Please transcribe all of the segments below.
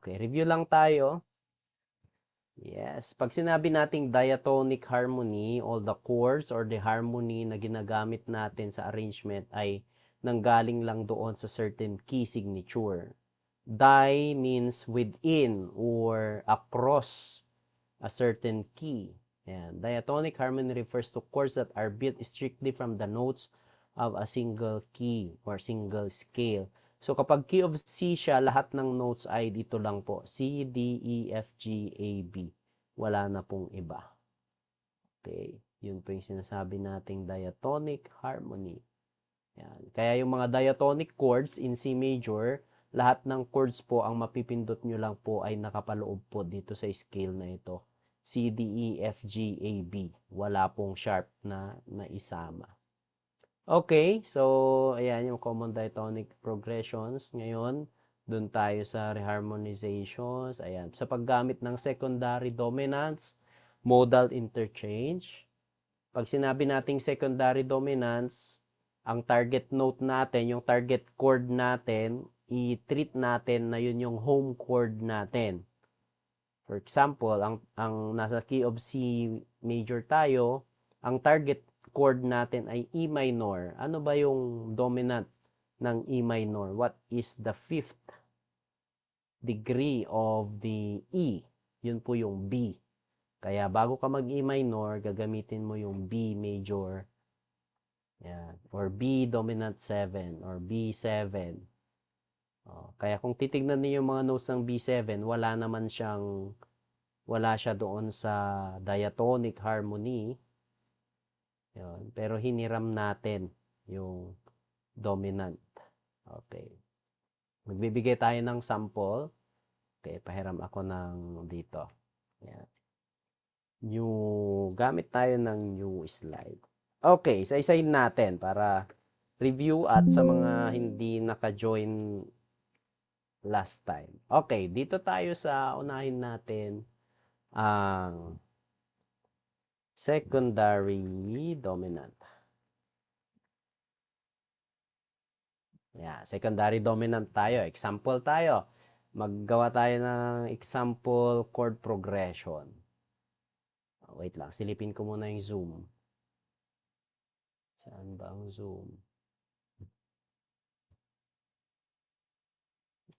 Okay, review lang tayo. Yes, pag sinabi nating diatonic harmony, all the chords or the harmony na ginagamit natin sa arrangement ay nanggaling lang doon sa certain key signature. Di means within or across a certain key. Ayan. Diatonic harmony refers to chords that are built strictly from the notes of a single key or single scale. So, kapag key of C siya, lahat ng notes ay dito lang po. C, D, E, F, G, A, B. Wala na pong iba. Okay. Yun po yung sinasabi nating diatonic harmony. Yan. Kaya yung mga diatonic chords in C major, lahat ng chords po ang mapipindot nyo lang po ay nakapaloob po dito sa scale na ito. C, D, E, F, G, A, B. Wala pong sharp na isama. Okay, so ayan yung common diatonic progressions. Ngayon, dun tayo sa reharmonizations. Ayan, sa paggamit ng secondary dominants, modal interchange. Pag sinabi nating secondary dominants, ang target note natin, yung target chord natin, i-treat natin na yun yung home chord natin. For example, ang nasa key of C major tayo, ang target chord natin ay E minor. Ano ba yung dominant ng E minor? What is the fifth degree of the E? Yun po yung B. Kaya bago ka mag E minor, gagamitin mo yung B major. Yan. Or B dominant 7 or B7. Kaya kung titignan niyo yung mga notes ng B7, wala siya doon sa diatonic harmony. Yun. Pero hiniram natin yung dominant. Okay. Magbibigay tayo ng sample. Okay, pahiram ako ng dito. Yan. Gamit tayo ng new slide. Okay, isa-isahin natin para review at sa mga hindi naka-join last time. Okay, dito tayo sa unahin natin ang secondary dominant. Yeah, secondary dominant tayo. Example tayo. Maggawa tayo ng example chord progression. Wait lang, silipin ko muna yung zoom. Saan ba ang zoom?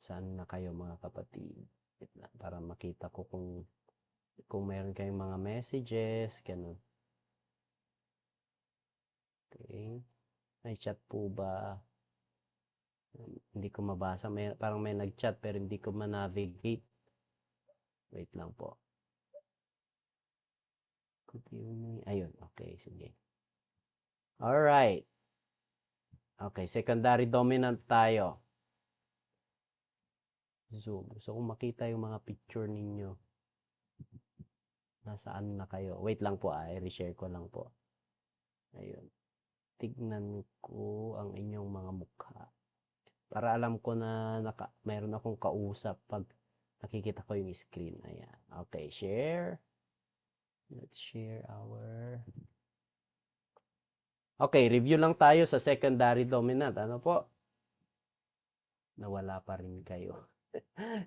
Saan na kayo mga kapatid? Wait lang, para makita ko kung meron kayong mga messages, ganun. Okay. May chat po ba? Hindi ko mabasa. Parang may nag-chat pero hindi ko ma-navigate. Wait lang po. Ayun, okay, sige. Alright. Okay, secondary dominant tayo. Zoom. Gusto kong makita yung mga picture ninyo. Nasaan na kayo? Wait lang po, i-reshare ko lang po. Ayun. Tignan ko ang inyong mga mukha. Para alam ko na mayroon akong kausap pag nakikita ko yung screen. Ayan. Okay, share. Let's share our... Okay, review lang tayo sa secondary dominant. Ano po? Nawala pa rin kayo.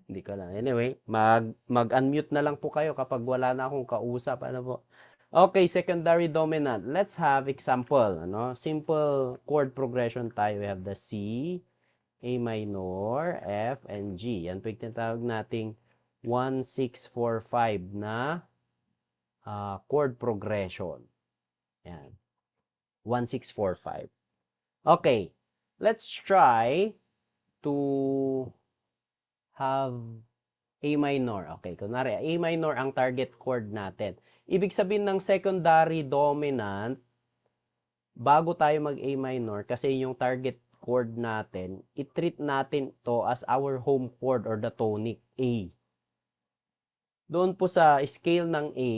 Hindi ko lang. Anyway, mag-unmute na lang po kayo kapag wala na akong kausap. Ano po? Okay, secondary dominant. Let's have example. Ano? Simple chord progression tayo. We have the C, A minor, F, and G. Yan po yung tinatawag nating 1, 6, 4, 5 na chord progression. Yan. 1, 6, 4, 5. Okay. Let's try to have A minor. Okay, kunwari, A minor ang target chord natin. Ibig sabihin ng secondary dominant, bago tayo mag A minor, kasi yung target chord natin, i-treat natin to as our home chord or the tonic A. Doon po sa scale ng A,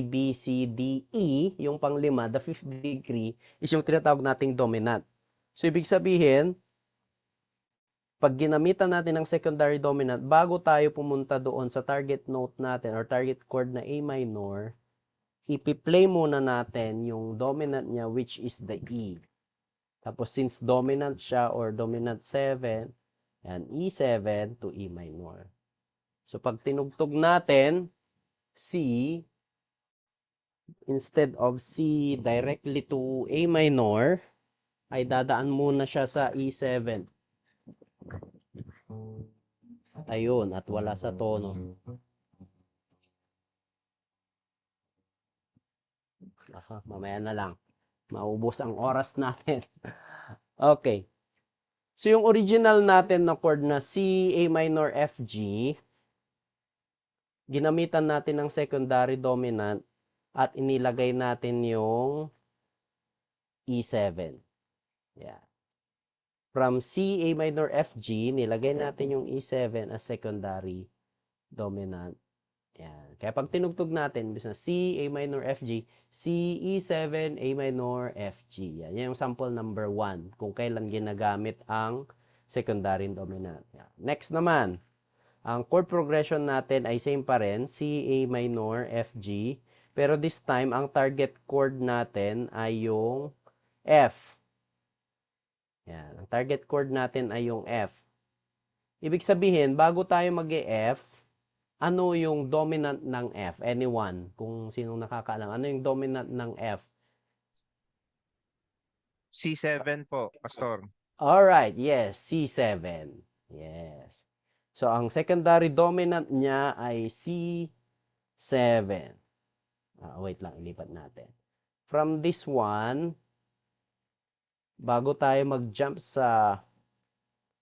B, C, D, E, yung panglima, the fifth degree, is yung tinatawag nating dominant. So, ibig sabihin, pag ginamitan natin ng secondary dominant, bago tayo pumunta doon sa target note natin or target chord na A minor, ipi-play muna natin yung dominant niya, which is the E. Tapos, since dominant siya or dominant 7, and E7 to E minor. So, pag tinugtog natin, C, instead of C directly to A minor, ay dadaan muna siya sa E7. Ayun, at wala sa tono. Mamaya na lang. Maubos ang oras natin. Okay. So, yung original natin na chord na C, A minor, F, G, ginamitan natin ng secondary dominant at inilagay natin yung E7. Yeah. From C, A minor, F, G, nilagay natin yung E7 as secondary dominant. Yan. Kaya pag tinugtog natin, bis na C, A minor, F, G, C, E7, A minor, F, G. Yan. Yan yung sample number 1 kung kailan ginagamit ang secondary dominant. Yan. Next naman, ang chord progression natin ay same pa rin, C, A minor, F, G. Pero this time, ang target chord natin ay yung F. Yan. Ang target chord natin ay yung F. Ibig sabihin, bago tayo mag-F, ano yung dominant ng F? Anyone? Kung sinong nakakaalam. Ano yung dominant ng F? C7 po, Pastor. Alright, yes, C7. Yes. So, ang secondary dominant niya ay C7. Wait lang, ilipat natin. From this one, bago tayo mag-jump sa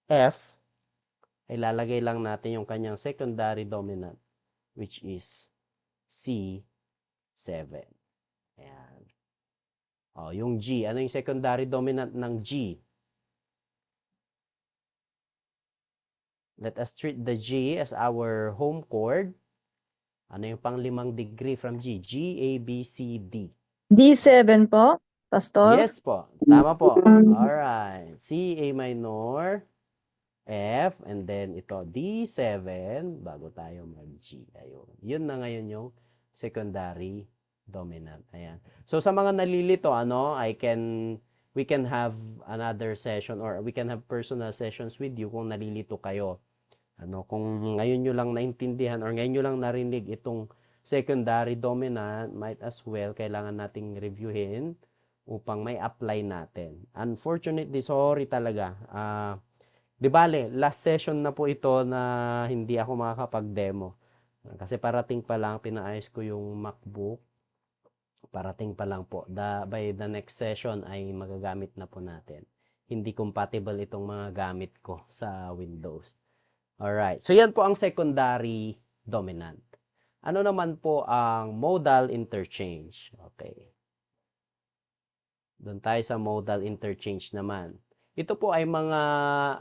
F, ay lalagay lang natin yung kanyang secondary dominant, which is C7. Ayan. Yung G. Ano yung secondary dominant ng G? Let us treat the G as our home chord. Ano yung pang-limang degree from G? G, A, B, C, D. D7 po, Pastor? Yes po. Tama po. Alright. C, A minor, F, and then ito, D7, bago tayo mag-G. Ayun. Yun na ngayon yung secondary dominant. Ayan. So, sa mga nalilito, we can have another session or we can have personal sessions with you kung nalilito kayo. Kung ngayon nyo lang naintindihan or ngayon nyo lang narinig itong secondary dominant, might as well, kailangan nating reviewin upang may apply natin. Unfortunately, sorry talaga. Di bale, last session na po ito na hindi ako makakapag-demo. Kasi parating pa lang, pinaayos ko yung MacBook. Parating pa lang po. By the next session ay magagamit na po natin. Hindi compatible itong mga gamit ko sa Windows. Alright. So, yan po ang secondary dominant. Ano naman po ang modal interchange? Okay. Doon tayo sa modal interchange naman. Ito po ay mga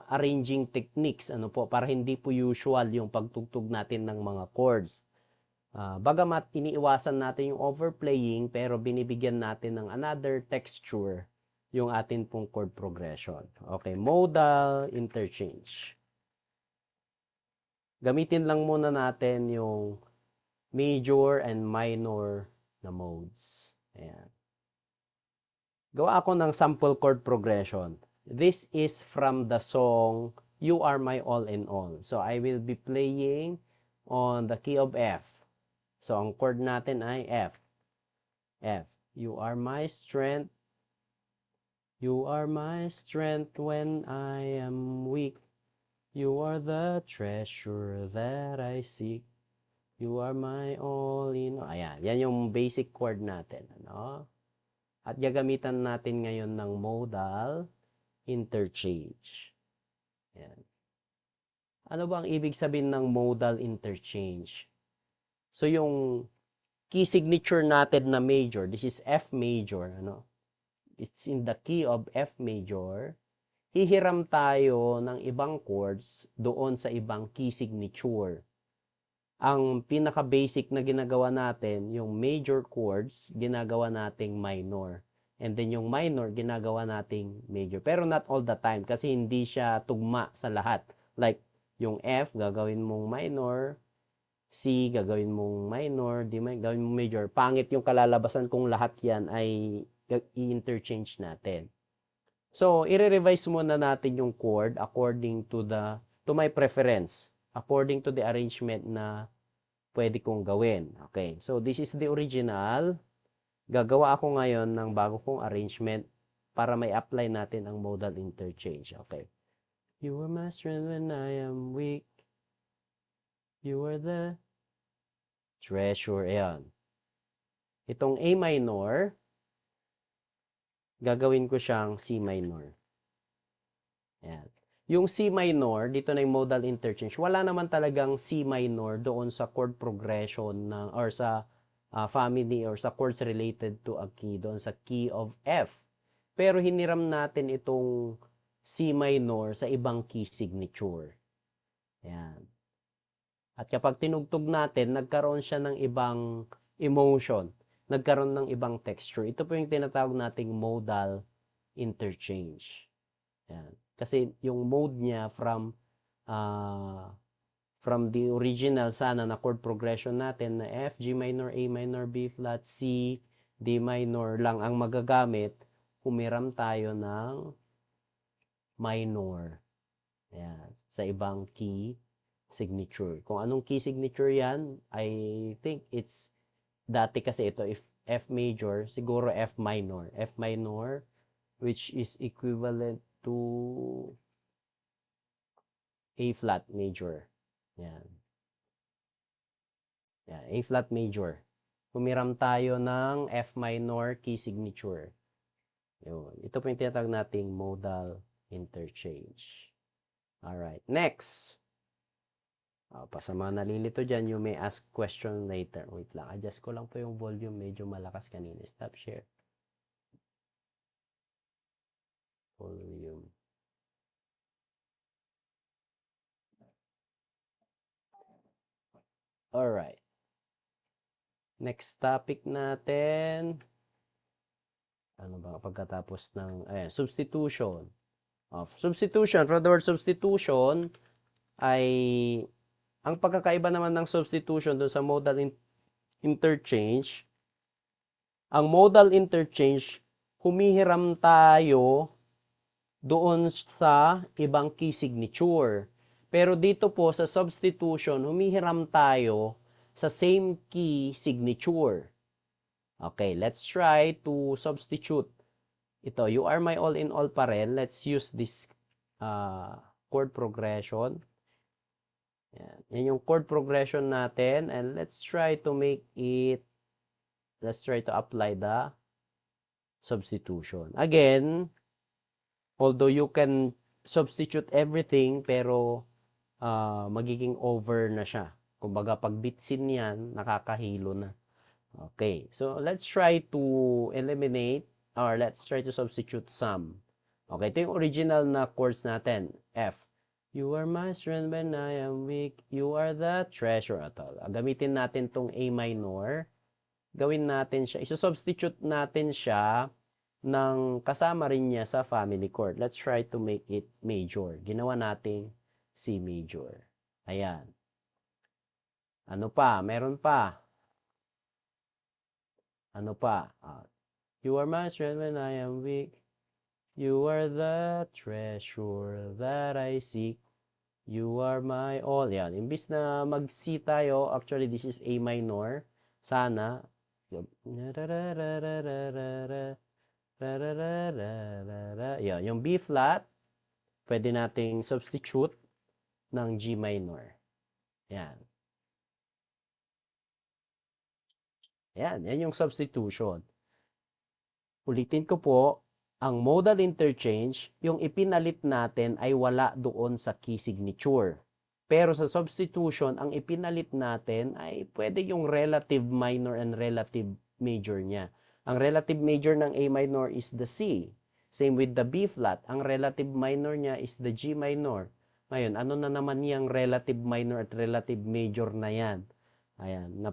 arranging techniques para hindi po usual yung pagtugtog natin ng mga chords. Bagamat iniiwasan natin yung overplaying pero binibigyan natin ng another texture yung atin pong chord progression. Okay, modal interchange. Gamitin lang muna natin yung major and minor na modes. Ayan. Gawa ako ng sample chord progression. This is from the song You Are My All in All. So, I will be playing on the key of F. So, ang chord natin ay F. F. You are my strength. You are my strength when I am weak. You are the treasure that I seek. You are my all in all. Ayan. Yan yung basic chord natin. At gagamitan natin ngayon ng modal interchange. Ayan. Ano ba ang ibig sabihin ng modal interchange? So, yung key signature natin na major, this is F major, It's in the key of F major. Hihiram tayo ng ibang chords doon sa ibang key signature. Ang pinaka-basic na ginagawa natin, yung major chords, ginagawa nating minor. And then yung minor, ginagawa nating major. Pero not all the time kasi hindi siya tugma sa lahat. Like, yung F, gagawin mong minor. C, gagawin mong minor. D, gagawin mong major. Pangit yung kalalabasan kung lahat yan ay i-interchange natin. So, i-revise muna natin yung chord according to my preference. according to the arrangement na pwede kong gawin. Okay, so this is the original. Gagawa ako ngayon ng bago kong arrangement para may apply natin ang modal interchange. Okay. You are my strength when I am weak. You are the treasure. Ayan. Itong A minor, gagawin ko siyang C minor. Ayan. Yung C minor, dito na yung modal interchange. Wala naman talagang C minor doon sa chord progression ng, or sa family or sa chords related to a key, doon sa key of F. Pero hiniram natin itong C minor sa ibang key signature. Ayan. At kapag tinugtog natin, nagkaroon siya ng ibang emotion. Nagkaroon ng ibang texture. Ito po yung tinatawag nating modal interchange. Ayan. Kasi yung mode niya from the original sana na chord progression natin na F, G minor, A minor, B flat, C, D minor lang ang magagamit, humiram tayo ng minor. Ayan. Sa ibang key signature. Kung anong key signature yan, I think it's, dati kasi ito, if F major, siguro F minor. F minor, which is equivalent to A flat major. Yan. Yan, A flat major. Humiram tayo ng F minor key signature. Yun. Ito po yung tinatawag nating modal interchange. Alright, next. Pa sa mga nalilito dyan, you may ask question later. Wait lang, adjust ko lang po yung volume. Medyo malakas kanina. Stop share. Volume. Alright. Next topic natin. Ano ba pagkatapos ng substitution. Substitution, from the word substitution ay ang pagkakaiba naman ng substitution doon sa modal interchange. Ang modal interchange, humihiram tayo doon sa ibang key signature. Pero dito po sa substitution, humihiram tayo sa same key signature. Okay, let's try to substitute. Ito, you are my all in all pa rin. Let's use this chord progression. Yan yung chord progression natin. And let's try to apply the substitution. Again, although you can substitute everything, pero magiging over na siya. Kumbaga, pag bitsin yan, nakakahilo na. Okay, so let's try to eliminate or let's try to substitute some. Okay, ito yung original na chords natin. F. You are my strength when I am weak. You are the treasure at all. Gamitin natin tong A minor. Gawin natin siya. Iso-substitute natin siya ng kasama rin niya sa family chord. Let's try to make it major. Ginawa nating C major. Ayan. Ano pa? Meron pa. Ano pa? You are my strength when I am weak. You are the treasure that I seek. You are my all. Yan. Imbis na mag-C tayo, actually this is A minor. Sana. Yan. Yung B flat, pwede nating substitute ng G minor. Yan. Yan yung substitution. Ulitin ko po, ang modal interchange, yung ipinalit natin ay wala doon sa key signature. Pero sa substitution, ang ipinalit natin ay pwede yung relative minor and relative major niya. Ang relative major ng A minor is the C. Same with the B flat. Ang relative minor niya is the G minor. Ngayon, ano na naman yung relative minor at relative major na yan? Ayan,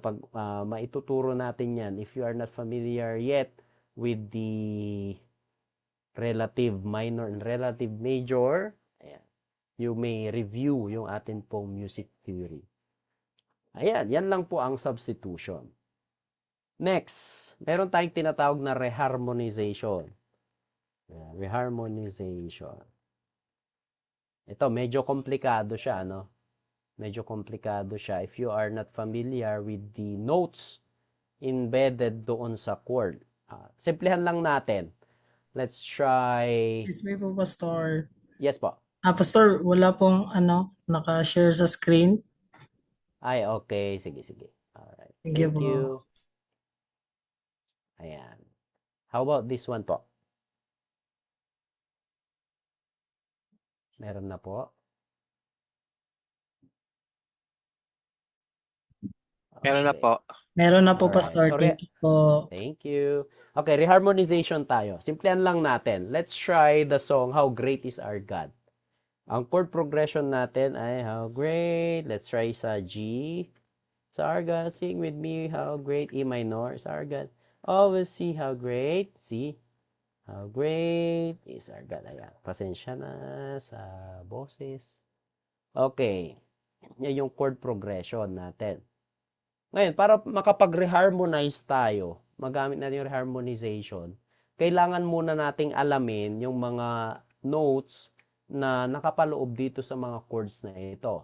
maituturo natin yan. If you are not familiar yet with the relative minor and relative major, ayan, you may review yung atin pong music theory. Ayan, yan lang po ang substitution. Next, meron tayong tinatawag na reharmonization. Ayan, reharmonization. Ito, medyo komplikado siya, no? Medyo komplikado siya if you are not familiar with the notes embedded doon sa chord. Simplihan lang natin. Let's try. Excuse me po, Pastor. Yes po. Pastor, wala pong naka-share sa screen. Ay, okay. Sige, sige. Alright. Thank you Thank po. you. Ayan. How about this one po? Meron na po. Meron na Okay. po. Meron na po, Alright. Pastor. So, Thank you po. thank you. Okay, reharmonization tayo. Simplihan lang natin. Let's try the song, How Great is Our God. Ang chord progression natin ay How Great. Let's try sa G. Sa our God, sing with me, How Great. E minor, sa our God. Always see how great. See? How great is our God. Ayan. Pasensya na sa boses. Okay. Yan yung chord progression natin. Ngayon, para makapag-reharmonize tayo, magamit natin yung reharmonization, kailangan muna nating alamin yung mga notes na nakapaloob dito sa mga chords na ito.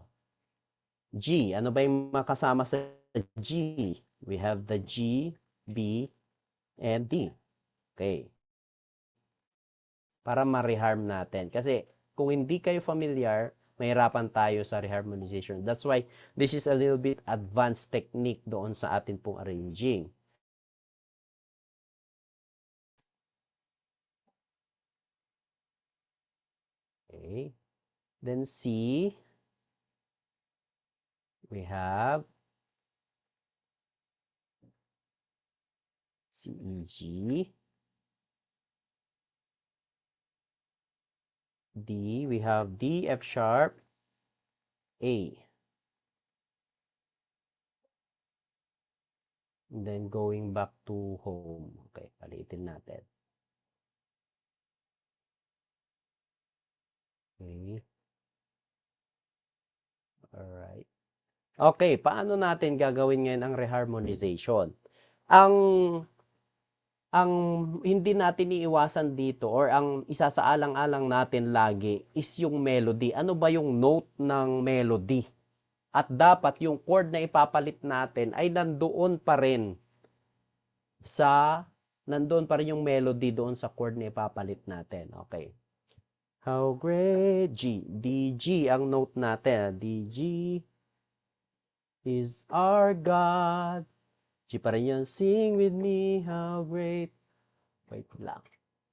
G. Ano ba yung makasama sa G? We have the G, B, and D. Okay. Para ma-reharm natin. Kasi kung hindi kayo familiar, mahirapan tayo sa reharmonization. That's why this is a little bit advanced technique doon sa atin pong arranging. Okay. Then C, we have C, E, G. D, we have D, F sharp, A. And then going back to home. Okay, palitin natin. Okay. Alright. Okay, paano natin gagawin ngayon ang reharmonization? Ang hindi natin iiwasan dito or ang isasaalang-alang natin lagi is yung melody. Ano ba yung note ng melody? At dapat yung chord na ipapalit natin ay nandoon pa rin yung melody doon sa chord na ipapalit natin. Okay. How great G. D, G ang note natin. D, G is our God. G pa rin yun. Sing with me, how great. Wait lang.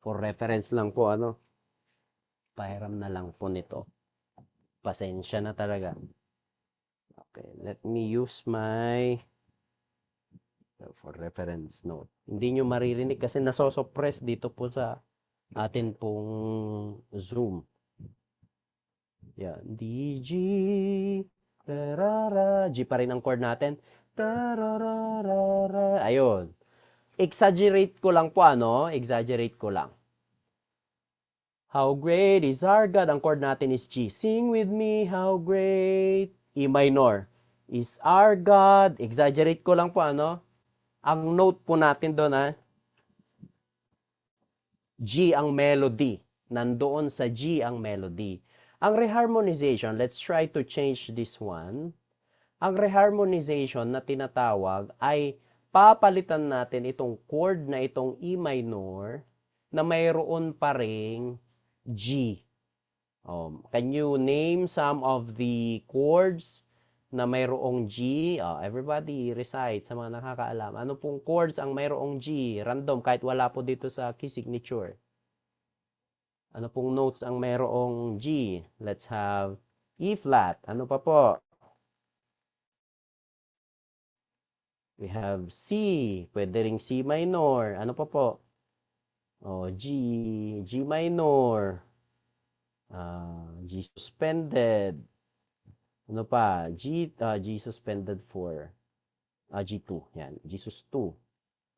For reference lang po, pahiram na lang po nito. Pasensya na talaga. Okay, let me use my for reference note. Hindi nyo maririnig kasi nasosuppress dito po sa atin pong Zoom. Yan. D, G, tarara. G pa rin ang chord natin. Tarararara. Ayun. Exaggerate ko lang po, Exaggerate ko lang. How great is our God. Ang chord natin is G. Sing with me, how great. E minor. Is our God. Exaggerate ko lang po, Ang note po natin doon, G ang melody. Nandoon sa G ang melody. Ang reharmonization, let's try to change this one. Ang reharmonization na tinatawag ay papalitan natin itong chord na itong E minor na mayroon pa ring G. Can you name some of the chords na mayroong G? Everybody recite sa mga nakakaalam. Ano pong chords ang mayroong G? Random, kahit wala po dito sa key signature. Ano pong notes ang mayroong G? Let's have E flat. Ano pa po? We have C. Pwede ring C minor. Ano pa po? G. G minor. G suspended. Ano pa? G suspended 4. G2. Yan. G sus 2.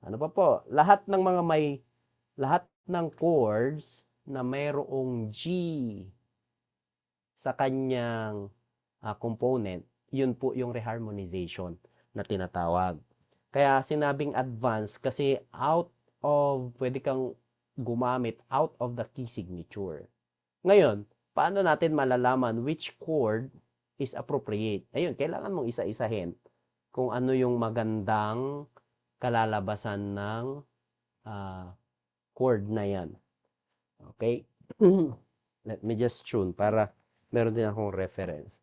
Ano pa po? Lahat ng chords na mayroong G sa kanyang component, yun po yung reharmonization na tinatawag. Kaya sinabing advanced kasi pwede kang gumamit out of the key signature. Ngayon, paano natin malalaman which chord is appropriate. Ayun, kailangan mong isa-isahin kung ano yung magandang kalalabasan ng chord na yan. Okay? Let me just tune para meron din akong reference.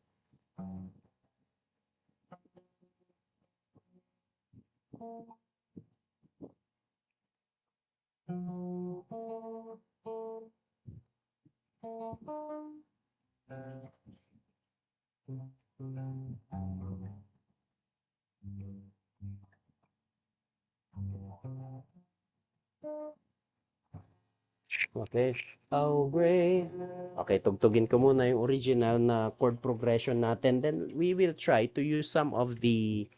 Okay. How great. Okay, tugtugin ko muna yung original na chord progression natin. Then we will try to use some of the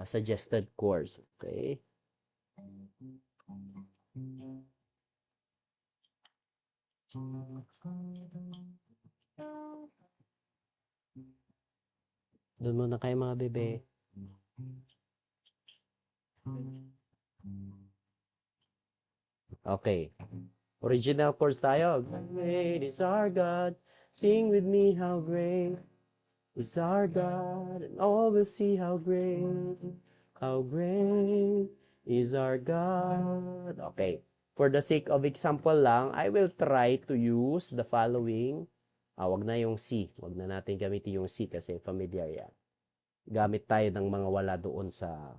suggested chords. Okay. Doon muna kayo mga bebe. Okay. Original chords tayo. Great is our God. Sing with me how great is our God. And all will see how great is our God. Okay. For the sake of example lang, I will try to use the following. Wag na yung C. Wag na natin gamitin yung C kasi familiar yan. Gamit tayo ng mga wala doon sa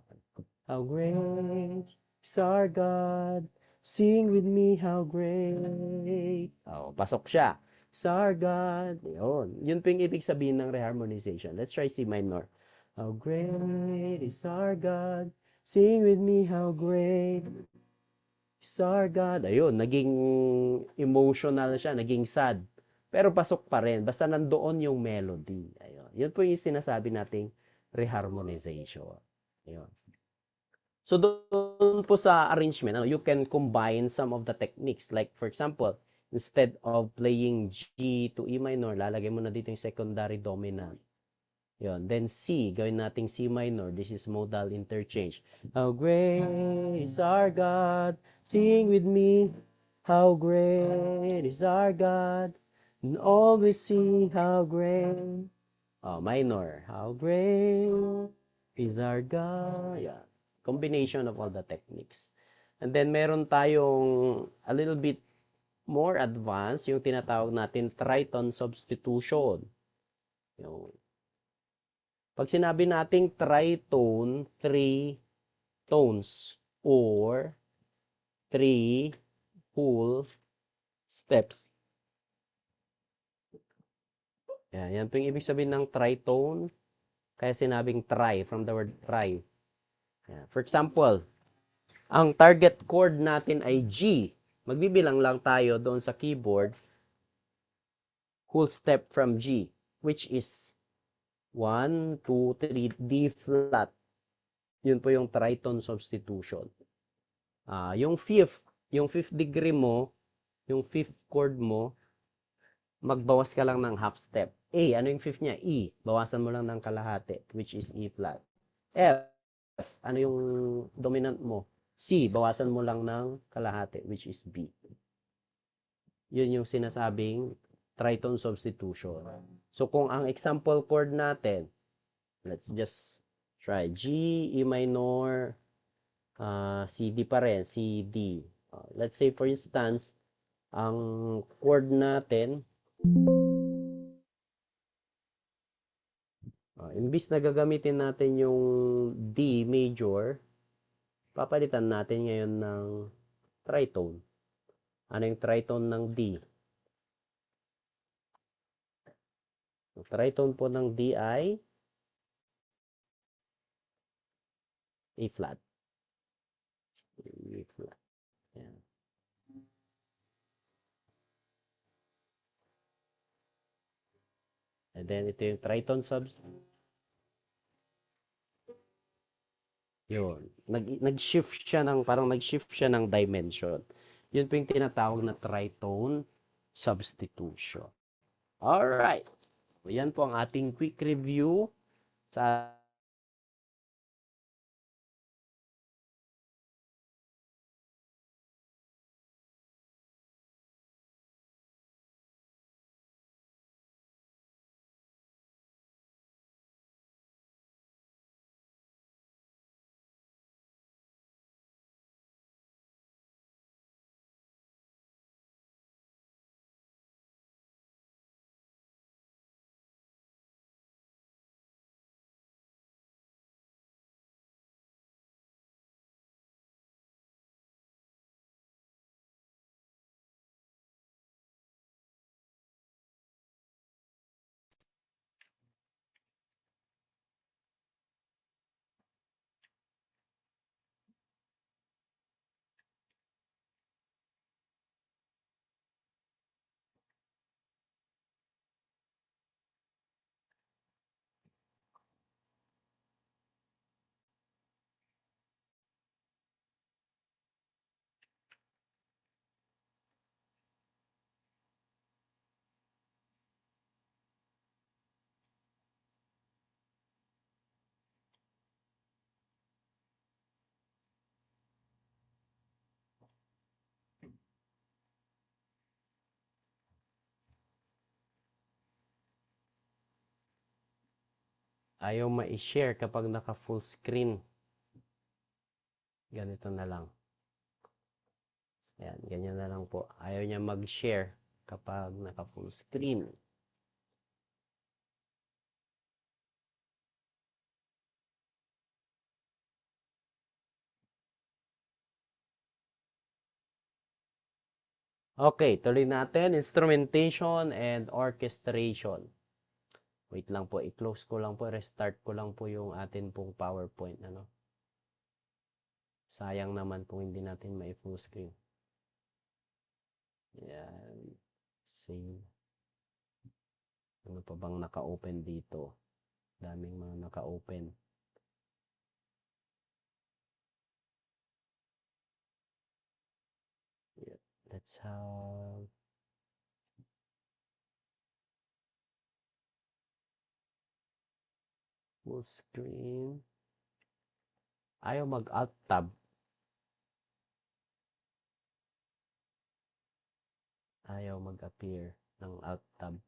how great is our God. Sing with me how great. Pasok siya. Is our God. Yun po yung ibig sabihin ng reharmonization. Let's try C minor. How great is our God. Sing with me how great is our God. Ayun, naging emotional siya, naging sad. Pero pasok pa rin. Basta nandoon yung melody. Ayun. Yun po yung sinasabi nating reharmonization. Ayun. So, doon po sa arrangement, you can combine some of the techniques. Like, for example, instead of playing G to E minor, lalagay mo na dito yung secondary dominant. Yun. Then C, gawin nating C minor. This is modal interchange. How great is our God. Sing with me. How great is our God. And always sing how great. Minor. How great is our God. Yeah. Combination of all the techniques. And then meron tayong a little bit more advanced, yung tinatawag natin tritone substitution. Yung pag sinabi nating tritone, 3 tones or 3 full steps. Yan po yung ibig sabihin ng tritone. Kaya sinabing try, from the word try. For example, ang target chord natin ay G. Magbibilang lang tayo doon sa keyboard, whole step from G, which is 1, 2, 3, D flat. Yun po yung tritone substitution. Yung fifth degree mo, yung fifth chord mo, magbawas ka lang ng half step. A, ano yung fifth niya? E, bawasan mo lang ng kalahati, which is E flat. F, ano yung dominant mo? C, bawasan mo lang ng kalahati, which is B. Yun yung sinasabing tritone substitution. So, kung ang example chord natin, let's just try G, E minor, C, D pa rin, C, D. Let's say, for instance, ang chord natin, imbis na gagamitin natin yung D major, papalitan natin ngayon ng tritone. Ano yung tritone ng D? Ang tritone po ng D ay A flat. A flat. Yan. And then ito yung tritone subs. Yun. Nag-shift siya ng, parang nag-shift siya ng dimension. Yun po yung tinatawag na tritone substitution. Alright. Yan po ang ating quick review sa Ayaw ma-share kapag naka full screen. Ganito na lang. Ayan, ganyan na lang po. Ayaw niya mag-share kapag naka full screen. Okay, tuloy natin. Instrumentation and orchestration. Wait lang po, i-close ko lang po, restart ko lang po yung atin pong PowerPoint. Ano? Sayang naman kung hindi natin ma-full screen. Yan. Save. Ano pa bang naka-open dito? Daming mga naka-open. Yeah. Let's have full screen. Ayaw mag-alt tab. Ayaw mag-appear ng alt tab.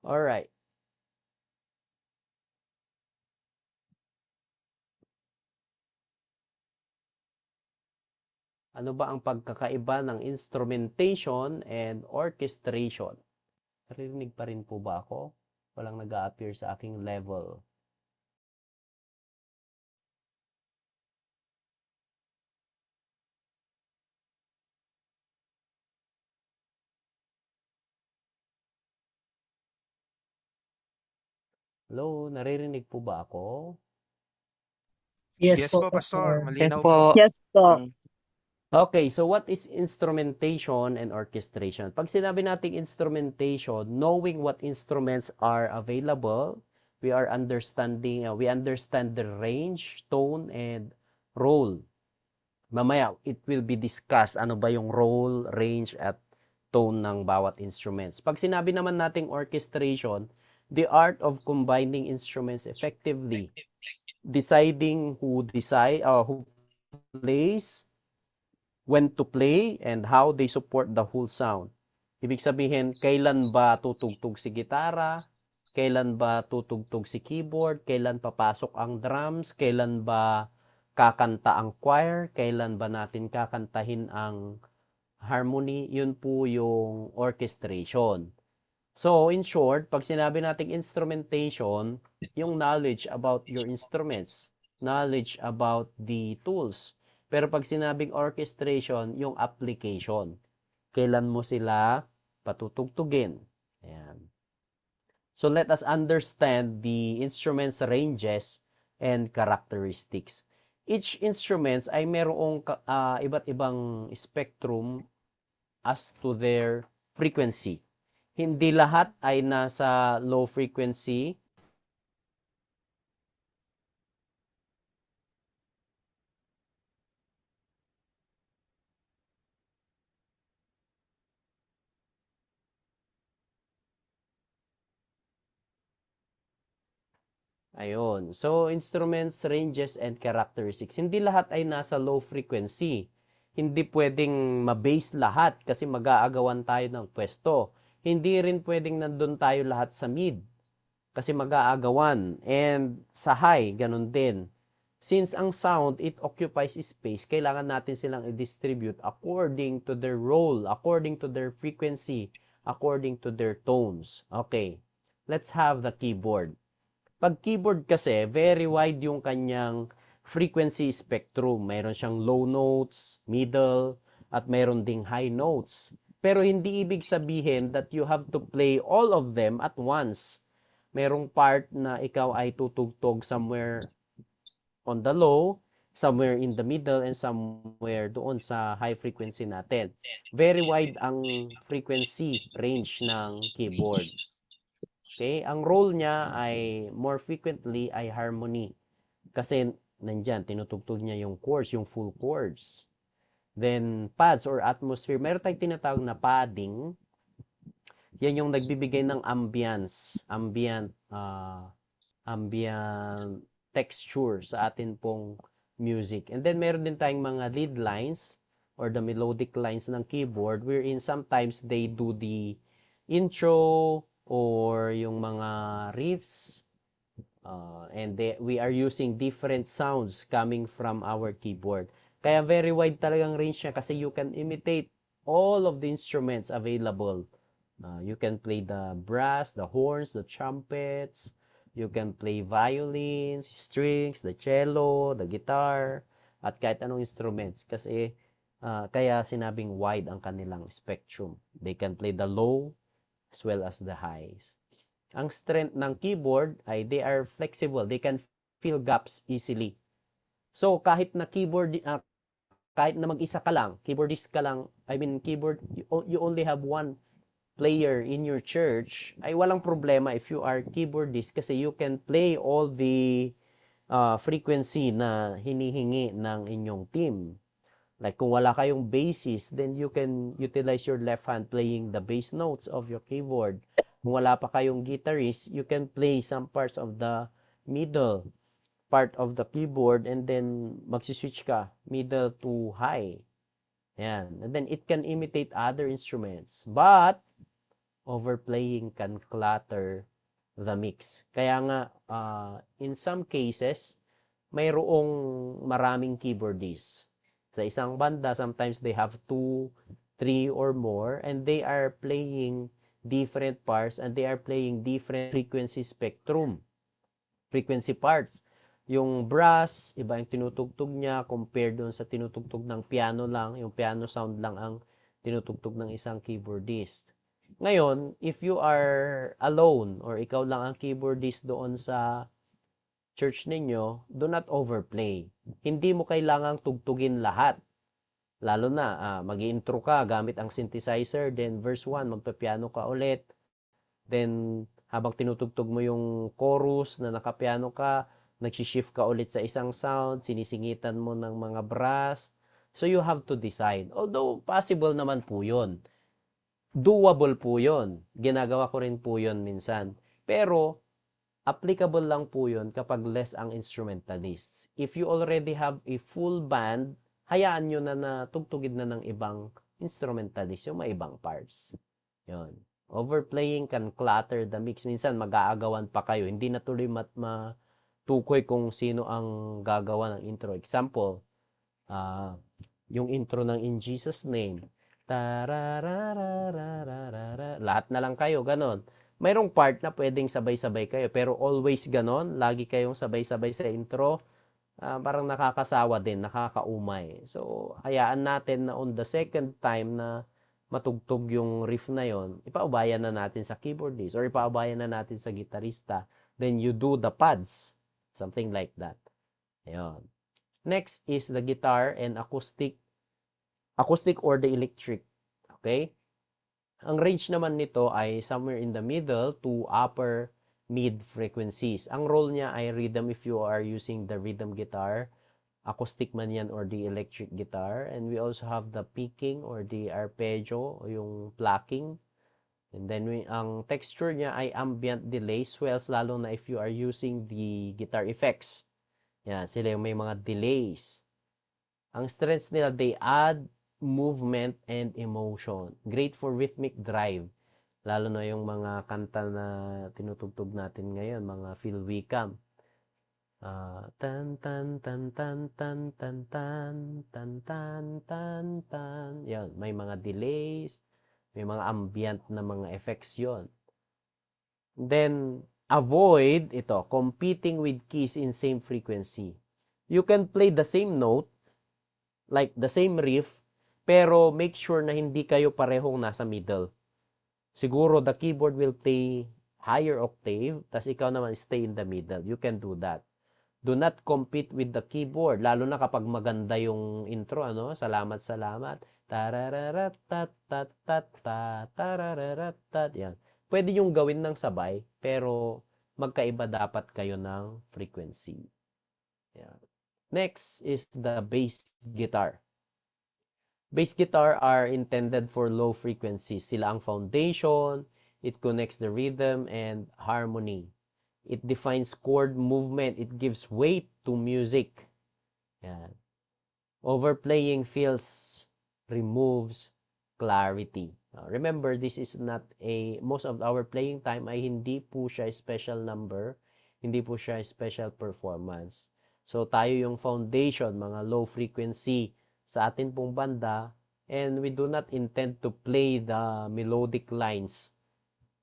Alright. Ano ba ang pagkakaiba ng instrumentation and orchestration? Narinig pa rin po ba ako? Walang nag-a-appear sa aking level. Hello, naririnig po ba ako? Yes Yes po, po, Pastor. Pastor. Malinaw po. Yes po. Okay, so what is instrumentation and orchestration? Pag sinabi nating instrumentation, knowing what instruments are available, we understand the range, tone, and role. Mamaya, it will be discussed ano ba yung role, range, at tone ng bawat instruments. Pag sinabi naman nating orchestration, the art of combining instruments effectively, deciding who plays, when to play, and how they support the whole sound. Ibig sabihin, kailan ba tutugtog si gitara, kailan ba tutugtog si keyboard, kailan papasok ang drums, kailan ba kakanta ang choir, kailan ba natin kakantahin ang harmony, yun po yung orchestration. So, in short, pag sinabi nating instrumentation, yung knowledge about your instruments, knowledge about the tools. Pero pag sinabing orchestration, yung application. Kailan mo sila patutugtugin. Ayan. So, let us understand the instruments ranges and characteristics. Each instruments ay merong iba't ibang spectrum as to their frequency. Hindi lahat ay nasa low frequency. Ayun. So, instruments, ranges, and characteristics. Hindi lahat ay nasa low frequency. Hindi pwedeng ma-base lahat kasi mag-aagawan tayo ng pwesto. Hindi rin pwedeng nandun tayo lahat sa mid kasi mag-aagawan. And sa high, ganun din. Since ang sound, it occupies space, kailangan natin silang i-distribute according to their role, according to their frequency, according to their tones. Okay, let's have the keyboard. Pag keyboard kasi, very wide yung kanyang frequency spectrum. Mayroon siyang low notes, middle, at mayroon ding high notes. Pero hindi ibig sabihin that you have to play all of them at once. Merong part na ikaw ay tutugtog somewhere on the low, somewhere in the middle, and somewhere doon sa high frequency natin. Very wide ang frequency range ng keyboard. Okay? Ang role niya ay more frequently ay harmony. Kasi nandyan, tinutugtog niya yung chords, yung full chords. Then, pads or atmosphere. Meron tayong tinatawag na padding. Yan yung nagbibigay ng ambience, ambient texture sa atin pong music. And then, meron din tayong mga lead lines or the melodic lines ng keyboard wherein sometimes they do the intro or yung mga riffs. We are using different sounds coming from our keyboard. Kaya very wide talagang range niya kasi you can imitate all of the instruments available. You can play the brass, the horns, the trumpets. You can play violins, strings, the cello, the guitar, at kahit anong instruments. Kasi kaya sinabing wide ang kanilang spectrum. They can play the low as well as the highs. Ang strength ng keyboard ay they are flexible. They can fill gaps easily. So, kahit na kahit na mag-isa ka lang, keyboardist ka lang, you only have one player in your church, ay walang problema if you are keyboardist kasi you can play all the frequency na hinihingi ng inyong team. Like kung wala kayong bassist, then you can utilize your left hand playing the bass notes of your keyboard. Kung wala pa kayong guitarist, you can play some parts of the middle part of the keyboard and then magsiswitch ka middle to high. Yan. And then it can imitate other instruments. But overplaying can clutter the mix. Kaya nga, in some cases, mayroong maraming keyboardists. Sa isang banda, sometimes they have 2, 3, or more, and they are playing different parts, and they are playing different frequency spectrum, frequency parts. Yung brass, iba yung tinutugtog niya compared doon sa tinutugtog ng piano lang, yung piano sound lang ang tinutugtog ng isang keyboardist. Ngayon, if you are alone or ikaw lang ang keyboardist doon sa church ninyo, do not overplay. Hindi mo kailangang tugtugin lahat. Lalo na, mag-intro ka gamit ang synthesizer, then verse 1, magpa-piano ka ulit. Then, habang tinutugtog mo yung chorus na nakapiano ka, nagsishift ka ulit sa isang sound, sinisingitan mo ng mga brass. So, you have to decide. Although, possible naman po yun. Doable po yun. Ginagawa ko rin po yun minsan. Pero, applicable lang po yun kapag less ang instrumentalists. If you already have a full band, hayaan nyo na tugtugin na ng ibang instrumentalist yung may ibang parts. Yun. Overplaying can clutter the mix. Minsan, mag-aagawan pa kayo. Hindi na tuloy matukoy kung sino ang gagawa ng intro. Example, yung intro ng In Jesus Name. Lahat na lang kayo, ganon. Mayroong part na pwedeng sabay-sabay kayo, pero always ganon, lagi kayong sabay-sabay sa intro, parang nakakasawa din, nakakaumay. So, hayaan natin na on the second time na matugtog yung riff na yon, ipaubayan na natin sa keyboardist or ipaubayan na natin sa gitarista. Then you do the pads, something like that. Ayun. Next is the guitar and acoustic or the electric. Okay? Ang range naman nito ay somewhere in the middle to upper mid frequencies. Ang role niya ay rhythm if you are using the rhythm guitar, acoustic man yan or the electric guitar. And we also have the picking or the arpeggio o yung plucking. And then ang texture niya ay ambient delay swells lalo na if you are using the guitar effects. Yan, sila yung may mga delays. Ang strengths nila, they add movement and emotion. Great for rhythmic drive. Lalo na yung mga kanta na tinutugtog natin ngayon, mga Phil Wickham. Tan tan tan tan tan tan tan tan tan tan tan. Yan, may mga delays, may mga ambient na mga effects yon. Then, avoid ito, competing with keys in same frequency. You can play the same note, like the same riff, pero make sure na hindi kayo parehong nasa middle. Siguro the keyboard will play higher octave, tas ikaw naman stay in the middle. You can do that. Do not compete with the keyboard, lalo na kapag maganda yung intro, ano? Salamat, salamat. Tarararatatatatat, tarararatat. Yan. Pwede yung gawin ng sabay, pero magkaiba dapat kayo ng frequency. Yan. Next is the bass guitar. Bass guitar are intended for low frequencies. Sila ang foundation, it connects the rhythm and harmony. It defines chord movement. It gives weight to music. Yan. Overplaying feels removes clarity. Remember, this is not most of our playing time ay hindi po siya special number, hindi po siya special performance. So, tayo yung foundation, mga low frequency sa atin pong banda, and we do not intend to play the melodic lines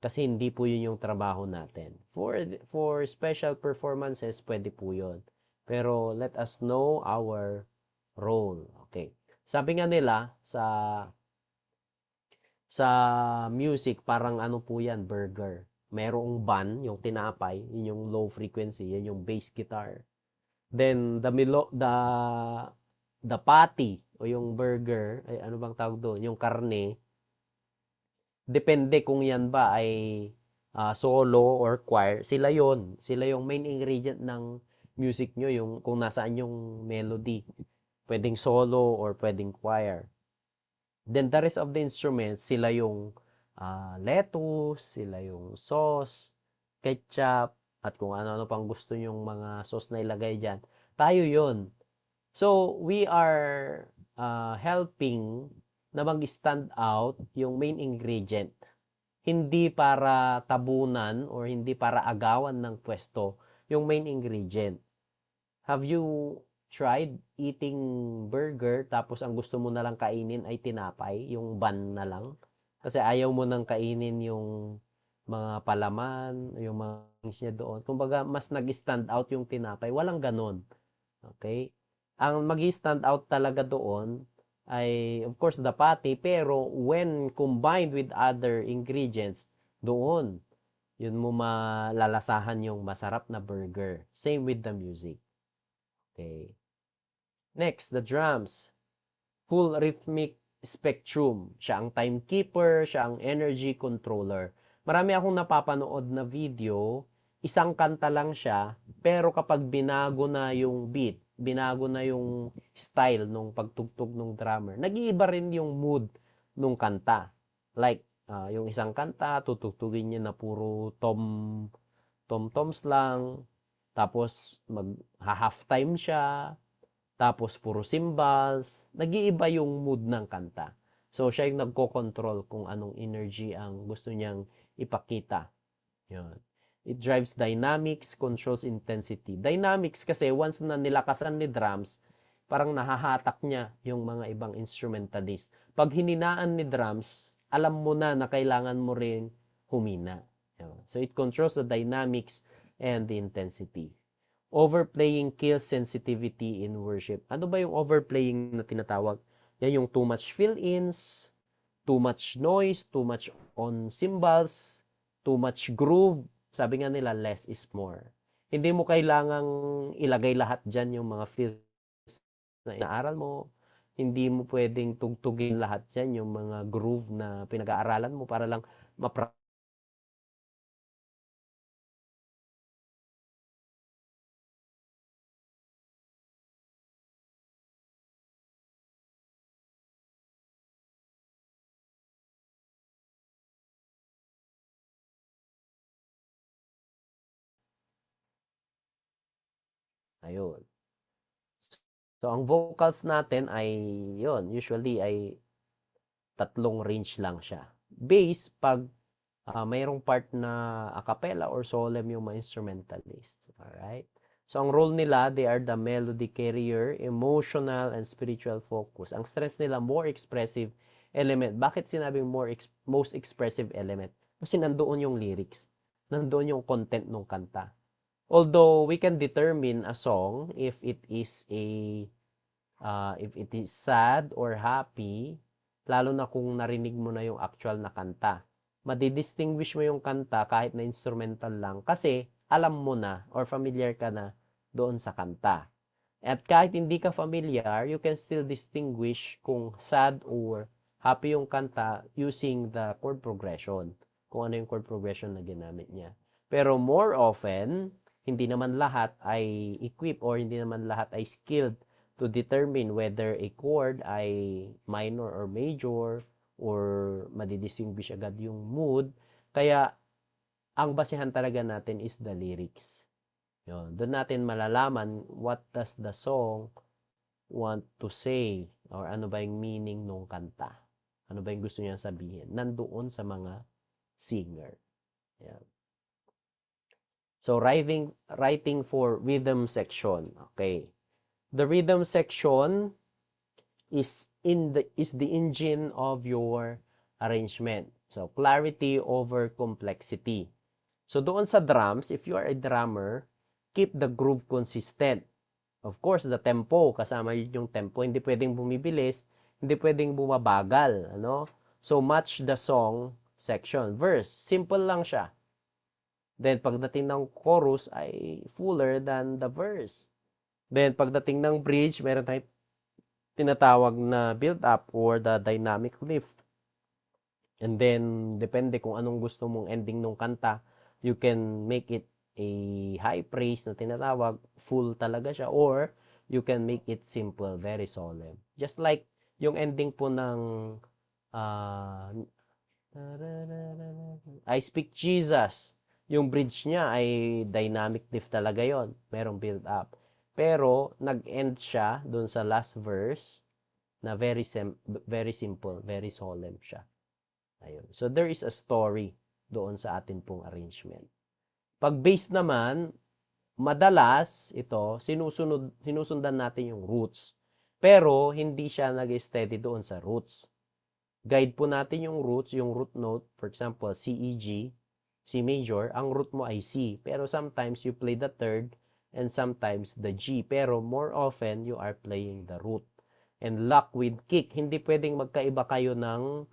kasi hindi po yun yung trabaho natin. For special performances, pwede po yun. Pero let us know our role. Okay. Sabi nga nila sa music, parang ano po yan, burger. Merong bun, yung tinapay, yun yung low frequency, yan yung bass guitar. Then the patty o yung burger, ay ano bang tawag doon, yung karne, depende kung yan ba ay solo or choir, sila yon. Sila yung main ingredient ng music nyo, yung kung nasaan yung melody. Pwedeng solo or pwedeng choir. Then the rest of the instruments, sila yung lettuce, sila yung sauce, ketchup, at kung ano-ano pang gusto nyong mga sauce na ilagay dyan. Tayo yon. So, we are helping na mag-stand out yung main ingredient. Hindi para tabunan or hindi para agawan ng pwesto yung main ingredient. Have you tried eating burger tapos ang gusto mo na lang kainin ay tinapay, yung bun na lang? Kasi ayaw mo nang kainin yung mga palaman, yung mga things niya doon. Kumbaga, mas nag-stand out yung tinapay. Walang ganon. Okay? Ang mag-stand out talaga doon ay, of course, the patty, pero when combined with other ingredients, doon, yun mo malalasahan yung masarap na burger. Same with the music. Okay. Next, the drums. Full rhythmic spectrum. Siya ang timekeeper, siya ang energy controller. Marami akong napapanood na video, isang kanta lang siya, pero kapag binago na yung beat, binago na yung style nung pagtugtog ng drummer, nag-iiba rin yung mood nung kanta. Like, yung isang kanta, tutugtugin niya na puro tom-toms lang, tapos mag-halftime siya, tapos puro cymbals, nag-iiba yung mood ng kanta. So, siya yung nagko-control kung anong energy ang gusto niyang ipakita. Yun. It drives dynamics, controls intensity. Dynamics kasi once na nilakasan ni drums, parang nahahatak niya yung mga ibang instrumentalist. Pag hininaan ni drums, alam mo na kailangan mo rin humina. Yun. So, it controls the dynamics and the intensity. Overplaying kills sensitivity in worship. Ano ba yung overplaying na tinatawag? Yan yung too much fill-ins, too much noise, too much on cymbals, too much groove. Sabi nga nila, less is more. Hindi mo kailangang ilagay lahat dyan yung mga fills na inaaral mo. Hindi mo pwedeng tugtugin lahat dyan yung mga groove na pinag-aaralan mo para lang ma-practice. Ayun. So, ang vocals natin ay, yun, usually ay tatlong range lang siya. Bass, pag mayroong part na a cappella or solemn yung mga instrumentalist. Alright? So, ang role nila, they are the melody carrier, emotional, and spiritual focus. Ang stress nila, more expressive element. Bakit sinabing most expressive element? Kasi nandoon yung lyrics. Nandoon yung content ng kanta. Although, we can determine a song if it is sad or happy, lalo na kung narinig mo na yung actual na kanta. Madidistinguish mo yung kanta kahit na instrumental lang kasi alam mo na or familiar ka na doon sa kanta. At kahit hindi ka familiar, you can still distinguish kung sad or happy yung kanta using the chord progression. Kung ano yung chord progression na ginamit niya. Pero more often, hindi naman lahat ay equipped or hindi naman lahat ay skilled to determine whether a chord ay minor or major or madidistinguish agad yung mood. Kaya, ang basehan talaga natin is the lyrics. Yun. Doon natin malalaman what does the song want to say or ano ba yung meaning ng kanta. Ano ba yung gusto niya sabihin. Nandoon sa mga singer. Yan. So, writing for rhythm section. Okay. The rhythm section is the engine of your arrangement. So, clarity over complexity. So, doon sa drums, if you are a drummer, keep the groove consistent. Of course, the tempo, kasama yung tempo, hindi pwedeng bumibilis, hindi pwedeng bumabagal, ano? So, match the song section. Verse, simple lang siya. Then, pagdating ng chorus ay fuller than the verse. Then, pagdating ng bridge, meron tayong tinatawag na build-up or the dynamic lift. And then, depende kung anong gusto mong ending ng kanta, you can make it a high praise na tinatawag, full talaga siya, or you can make it simple, very solemn. Just like yung ending po ng I Speak Jesus. Yung bridge niya ay dynamic lift talaga yon, merong build up. Pero nag-end siya dun sa last verse na very simple, very solemn siya. Ayun. So there is a story doon sa atin pong arrangement. Pag bass naman, madalas ito sinusundan natin yung roots. Pero hindi siya nag-steady doon sa roots. Guide po natin yung roots, yung root note, for example, C, E, G, C major, ang root mo ay C. Pero sometimes you play the third and sometimes the G. Pero more often, you are playing the root. And lock with kick. Hindi pwedeng magkaiba kayo ng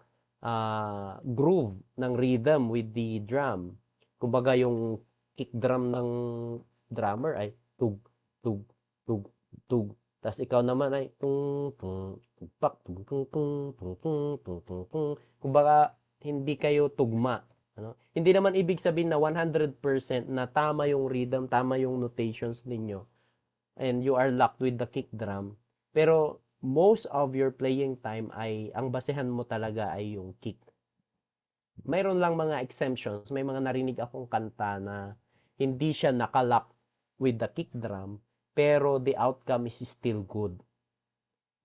groove, ng rhythm with the drum. Kumbaga yung kick drum ng drummer ay tug, tug, tug, tug. Tapos ikaw naman ay tung tung tugpak tung tung tung tung tung tung tung tung. Kumbaga hindi kayo tugma, ano? Hindi naman ibig sabihin na 100% na tama yung rhythm, tama yung notations ninyo and you are locked with the kick drum. Pero most of your playing time ay ang basehan mo talaga ay yung kick. Mayroon lang mga exemptions, may mga narinig akong kanta na hindi siya nakalock with the kick drum pero the outcome is still good.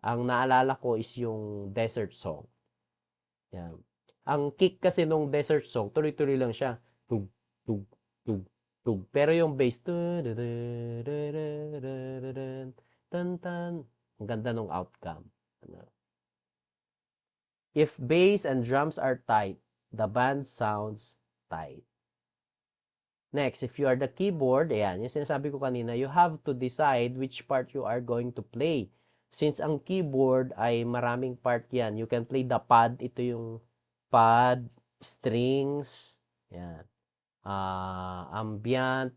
Ang naalala ko is yung Desert Song. Yan. Ang kick kasi nung Desert Song, tuloy-tuloy lang siya. Tug, tug, tug, tug. Pero yung bass, tan tan. Ang ganda nung outcome. If bass and drums are tight, the band sounds tight. Next, if you are the keyboard, ayan, yung sinasabi ko kanina, you have to decide which part you are going to play. Since ang keyboard ay maraming part yan, you can play the pad, ito yung pad, strings, yan, ambient,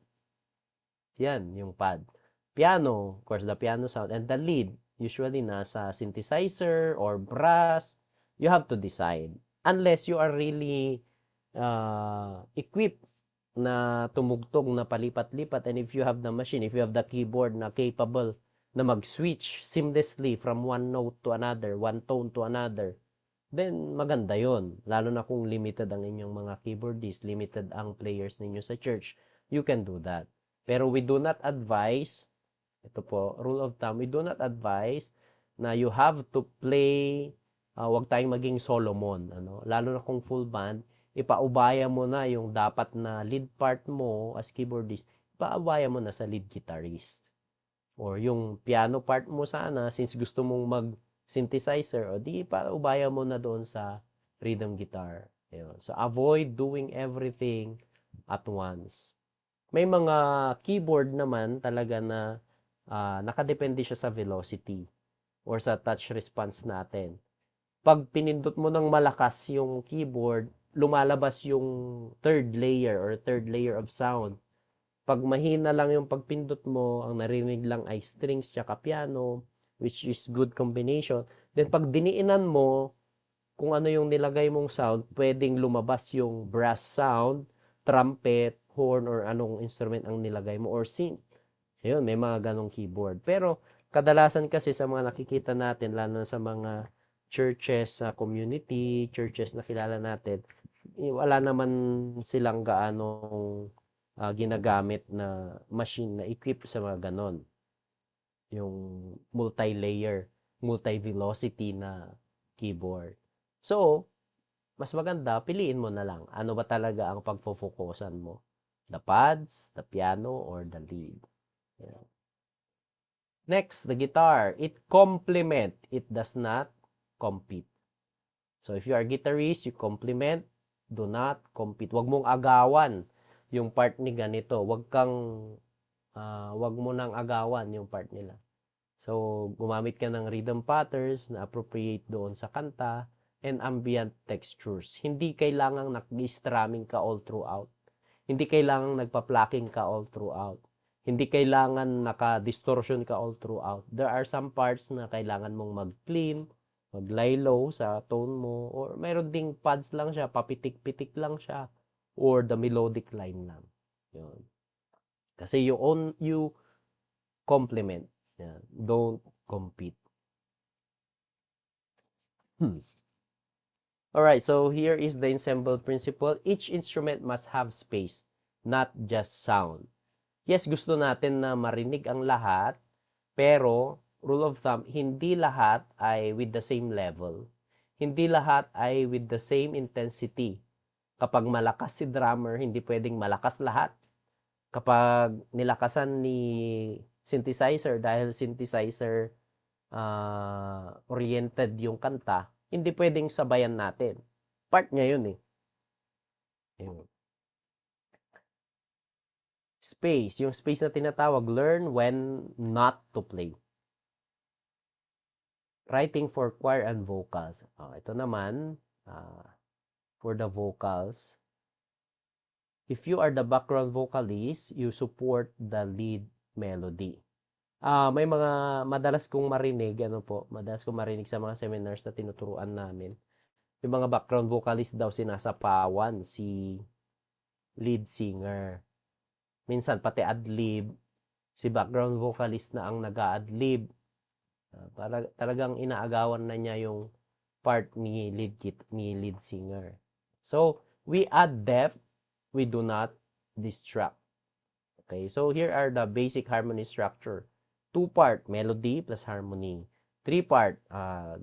yan, yung pad. Piano, of course, the piano sound, and the lead, usually nasa synthesizer or brass, you have to decide. Unless you are really equipped na tumugtog na palipat-lipat and if you have the machine, if you have the keyboard na capable na mag-switch seamlessly from one note to another, one tone to another, then maganda yon. Lalo na kung limited ang inyong mga keyboardist, limited ang players ninyo sa church, you can do that. Pero we do not advise, ito po, rule of thumb, we do not advise na you have to play, wag tayong maging Solomon, ano? Lalo na kung full band, ipaubaya mo na yung dapat na lead part mo as keyboardist, paawayan mo na sa lead guitarist. Or yung piano part mo sana, since gusto mong mag-synthesizer, o di paubayan mo na doon sa rhythm guitar. Yun. So, avoid doing everything at once. May mga keyboard naman talaga na nakadepende siya sa velocity or sa touch response natin. Pag pinindot mo ng malakas yung keyboard, lumalabas yung third layer of sound. Pag mahina lang yung pagpindot mo, ang narinig lang ay strings tsaka piano, which is good combination. Then pag diniinan mo, kung ano yung nilagay mong sound, pwedeng lumabas yung brass sound, trumpet, horn, or anong instrument ang nilagay mo, or synth. Ayun, may mga ganong keyboard. Pero kadalasan kasi sa mga nakikita natin, lalo na sa mga churches sa community, churches na kilala natin, wala naman silang gaanong ginagamit na machine na equip sa mga ganon. Yung multi-layer, multi-velocity na keyboard. So, mas maganda, piliin mo na lang. Ano ba talaga ang pagfofokusan mo? The pads, the piano, or the lead? Yeah. Next, the guitar. It complement. It does not compete. So, if you are a guitarist, you complement. Do not compete. Huwag mong agawan yung part ni ganito. Huwag mo nang agawan yung part nila. So, gumamit ka ng rhythm patterns na appropriate doon sa kanta and ambient textures. Hindi kailangang nag-strumming ka all throughout. Hindi kailangang nagpa-plucking ka all throughout. Hindi kailangan naka-distortion ka all throughout. There are some parts na kailangan mong mag-clean, mag-lie low sa tone mo, or mayroon ding pads lang siya, papitik-pitik lang siya, or the melodic line lang. Yun. Kasi you complement. Yan. Don't compete. Alright, so here is the ensemble principle. Each instrument must have space, not just sound. Yes, gusto natin na marinig ang lahat, pero rule of thumb, hindi lahat ay with the same level. Hindi lahat ay with the same intensity. Kapag malakas si drummer, hindi pwedeng malakas lahat. Kapag nilakasan ni synthesizer, dahil synthesizer oriented yung kanta, hindi pwedeng sabayan natin. Part niya yun eh. Ayun. Space. Yung space na tinatawag, learn when not to play. Writing for choir and vocals. Ito naman, for the vocals. If you are the background vocalist, you support the lead melody. May mga madalas kong marinig, madalas kong marinig sa mga seminars na tinuturuan namin. Yung mga background vocalist daw sinasapawan si lead singer. Minsan pati ad-lib, si background vocalist na ang nag-a-adlib. Talagang inaagawan na niya yung part ni lead singer. So, we add depth, we do not distract. Okay, so here are the basic harmony structure. 2-part, melody plus harmony. 3-part,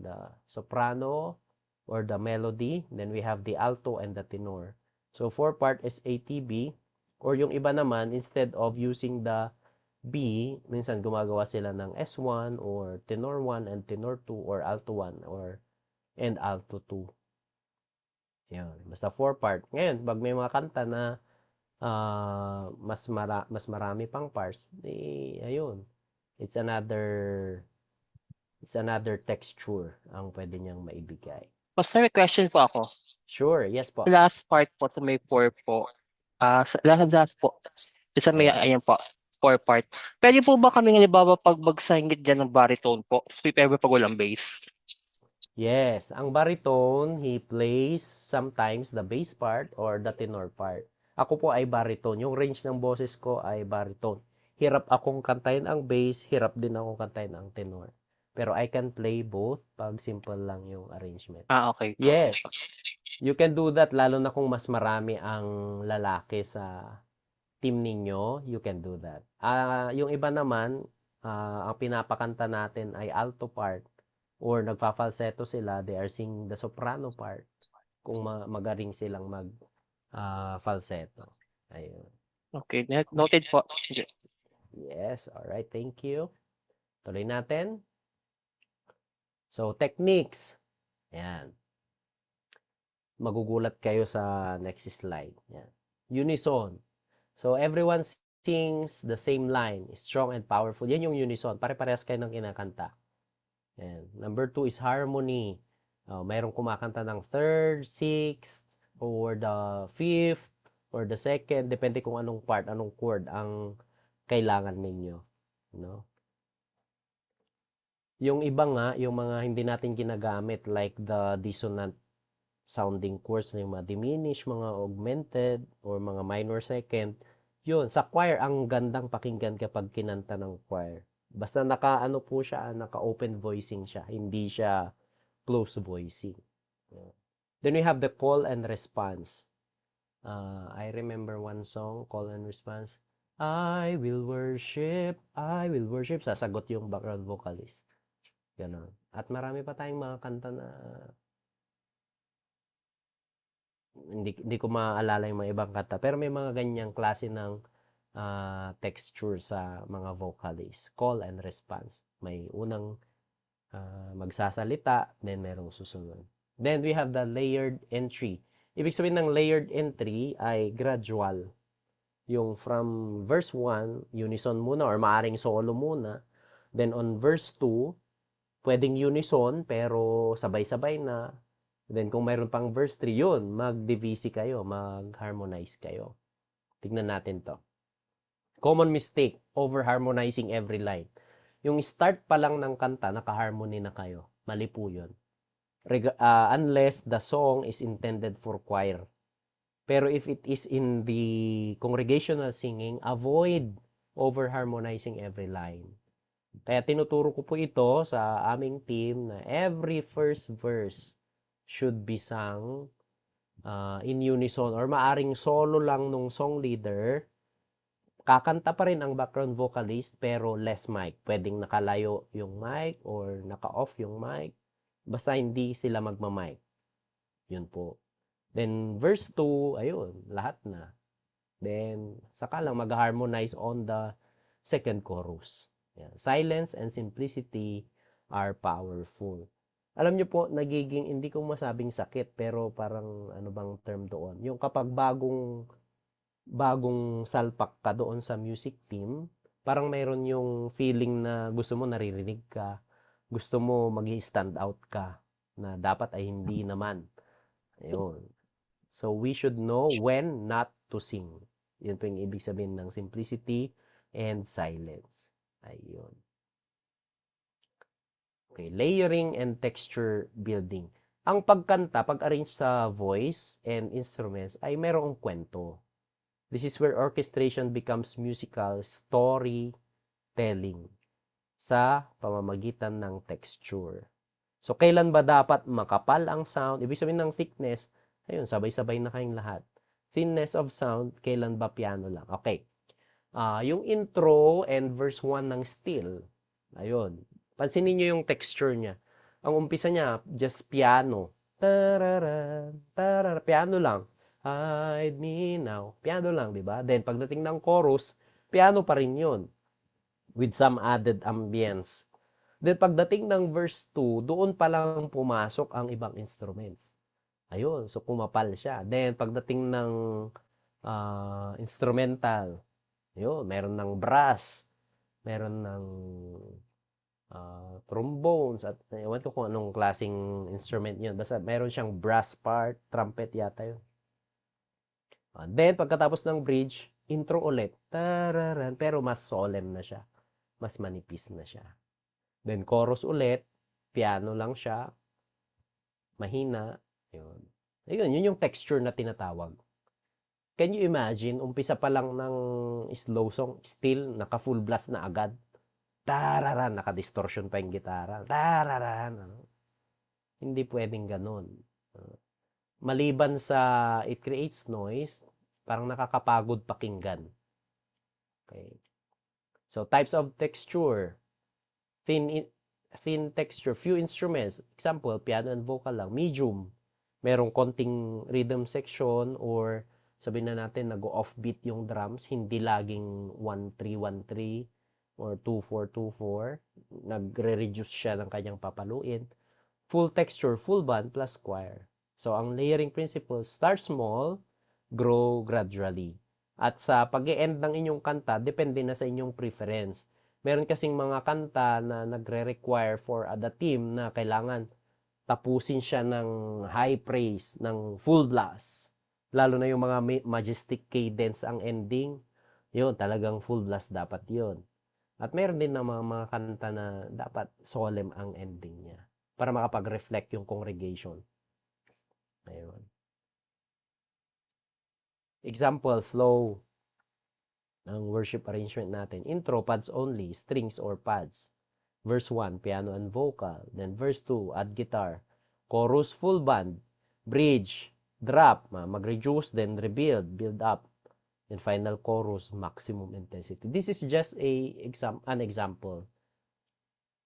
the soprano or the melody. Then we have the alto and the tenor. So 4-part is ATB. Or yung iba naman, instead of using the B, minsan gumagawa sila ng S1 or tenor 1 and tenor 2 or alto 1 and alto 2. Yan, basta 4-part. Ngayon, pag may mga kanta na mas marami pang parts, ayun. It's another texture ang pwede niyang maibigay. Pastor, may question po ako. Sure, yes po. Last part po sa may 4 po. Last po. Sa may, ayan po, 4-part. Pwede po ba kami halimbawa pag magsingit dyan ng baritone po? If ever pag walang bass? Yes, ang baritone, he plays sometimes the bass part or the tenor part. Ako po ay baritone. Yung range ng boses ko ay baritone. Hirap akong kantayin ang bass, hirap din akong kantayin ang tenor. Pero I can play both pag simple lang yung arrangement. Okay. Yes. You can do that lalo na kung mas marami ang lalaki sa team ninyo, you can do that. Yung iba naman, ang pinapakanta natin ay alto part or nagfa-falsetto sila, they are singing the soprano part kung magaling silang mag falsetto. Ayun. Okay, noted po. Sige. Yes, all right, thank you. Tuloy natin. So, techniques. Yan. Magugulat kayo sa next slide. Yan. Unison. So, everyone sings the same line. Strong and powerful. Yan yung unison. Pare-parehas kayo ng kinakanta. Yan. Number 2 is harmony. Mayroong kumakanta ng third, sixth, or the fifth, or the second. Depende kung anong part, anong chord ang kailangan ninyo. No? Yung iba nga, yung mga hindi natin ginagamit like the dissonant sounding chords na yung mga diminished, mga augmented, or mga minor second, yun, sa choir, ang gandang pakinggan kapag kinanta ng choir. Basta naka-ano po siya, naka-open voicing siya, hindi siya close voicing. Yeah. Then we have the call and response. I remember one song, call and response. I will worship, sasagot yung background vocalist. Ganon. At marami pa tayong mga kanta na hindi ko maalala yung mga ibang kanta. Pero may mga ganyang klase ng texture sa mga vocalists. Call and response. May unang magsasalita, then merong susunod. Then we have the layered entry. Ibig sabihin ng layered entry ay gradual. Yung from verse 1, unison muna or maaring solo muna. Then on verse 2, pwedeng unison pero sabay-sabay na. Then kung mayroon pang verse 3, yun, mag-divisi kayo, mag-harmonize kayo. Tignan natin to. Common mistake, over-harmonizing every line. Yung start pa lang ng kanta, naka-harmony na kayo. Mali po yun. Unless the song is intended for choir. Pero if it is in the congregational singing, avoid over-harmonizing every line. Kaya tinuturo ko po ito sa aming team na every first verse should be sung in unison or maaring solo lang nung song leader. Kakanta pa rin ang background vocalist pero less mic. Pwedeng nakalayo yung mic or naka-off yung mic. Basta hindi sila magma-mic. Yun po. Then verse 2, ayun, lahat na. Then saka lang mag-harmonize on the second chorus. Yan. Silence and simplicity are powerful. Alam niyo po, nagiging, hindi ko masabing sakit, pero parang, ano bang term doon? Yung kapag bagong salpak ka doon sa music team, parang mayroon yung feeling na gusto mo naririnig ka, gusto mo mag-stand out ka, na dapat ay hindi naman. Ayun. So, we should know when not to sing. Yun po yung ibig sabihin ng simplicity and silence. Ayun. Okay, layering and texture building. Ang pagkanta, pag-arrange sa voice and instruments ay merong kwento. This is where orchestration becomes musical storytelling sa pamamagitan ng texture. So, kailan ba dapat makapal ang sound? Ibig sabihin ng thickness, ayun, sabay-sabay na kayong lahat. Thinness of sound, kailan ba piano lang? Okay. Yung intro and verse 1 ng Still, ayun. Pansinin niyo yung texture niya. Ang umpisa niya, just piano. Tarara, tarara, piano lang. Hide me now. Piano lang, di ba? Then, pagdating ng chorus, piano pa rin yun. With some added ambience. Then, pagdating ng verse 2, doon pa lang pumasok ang ibang instruments. Ayun, so kumapal siya. Then, pagdating ng instrumental, yun, meron ng brass, meron ng trombones, at ewan ko kung anong klaseng instrument yun. Basta meron siyang brass part, trumpet yata yun. Then, pagkatapos ng bridge, intro ulit. Tararan, pero mas solemn na siya. Mas manipis na siya. Then, chorus ulit. Piano lang siya. Mahina. Yun. Ayun, yun yung texture na tinatawag. Can you imagine, umpisa pa lang ng slow song, still, naka-full blast na agad. Tararan, naka-distortion pa yung gitara. Tararan. Ano? Hindi pwedeng ganun. Maliban sa it creates noise, parang nakakapagod pakinggan. Okay. So, types of texture. Thin texture, few instruments. Example, piano and vocal lang. Medium. Merong konting rhythm section or sabihin na natin nag-offbeat yung drums, hindi laging 1-3-1-3 or 2-4-2-4, nagre-reduce siya ng kanyang papaluin. Full texture, full band plus choir. So ang layering principle, start small, grow gradually. At sa pag-e-end ng inyong kanta, depende na sa inyong preference. Meron kasing mga kanta na nagre-require for the team na kailangan tapusin siya ng high praise, ng full blast. Lalo na yung mga majestic cadence ang ending, yun, talagang full blast dapat yun. At meron din na mga kanta na dapat solemn ang ending niya para makapag-reflect yung congregation. Ayun. Example, flow ng worship arrangement natin. Intro, pads only, strings or pads. Verse 1, piano and vocal. Then verse 2, add guitar. Chorus, full band. Bridge, drop, mag-reduce, then rebuild, build up. Then final chorus, maximum intensity. This is just an example.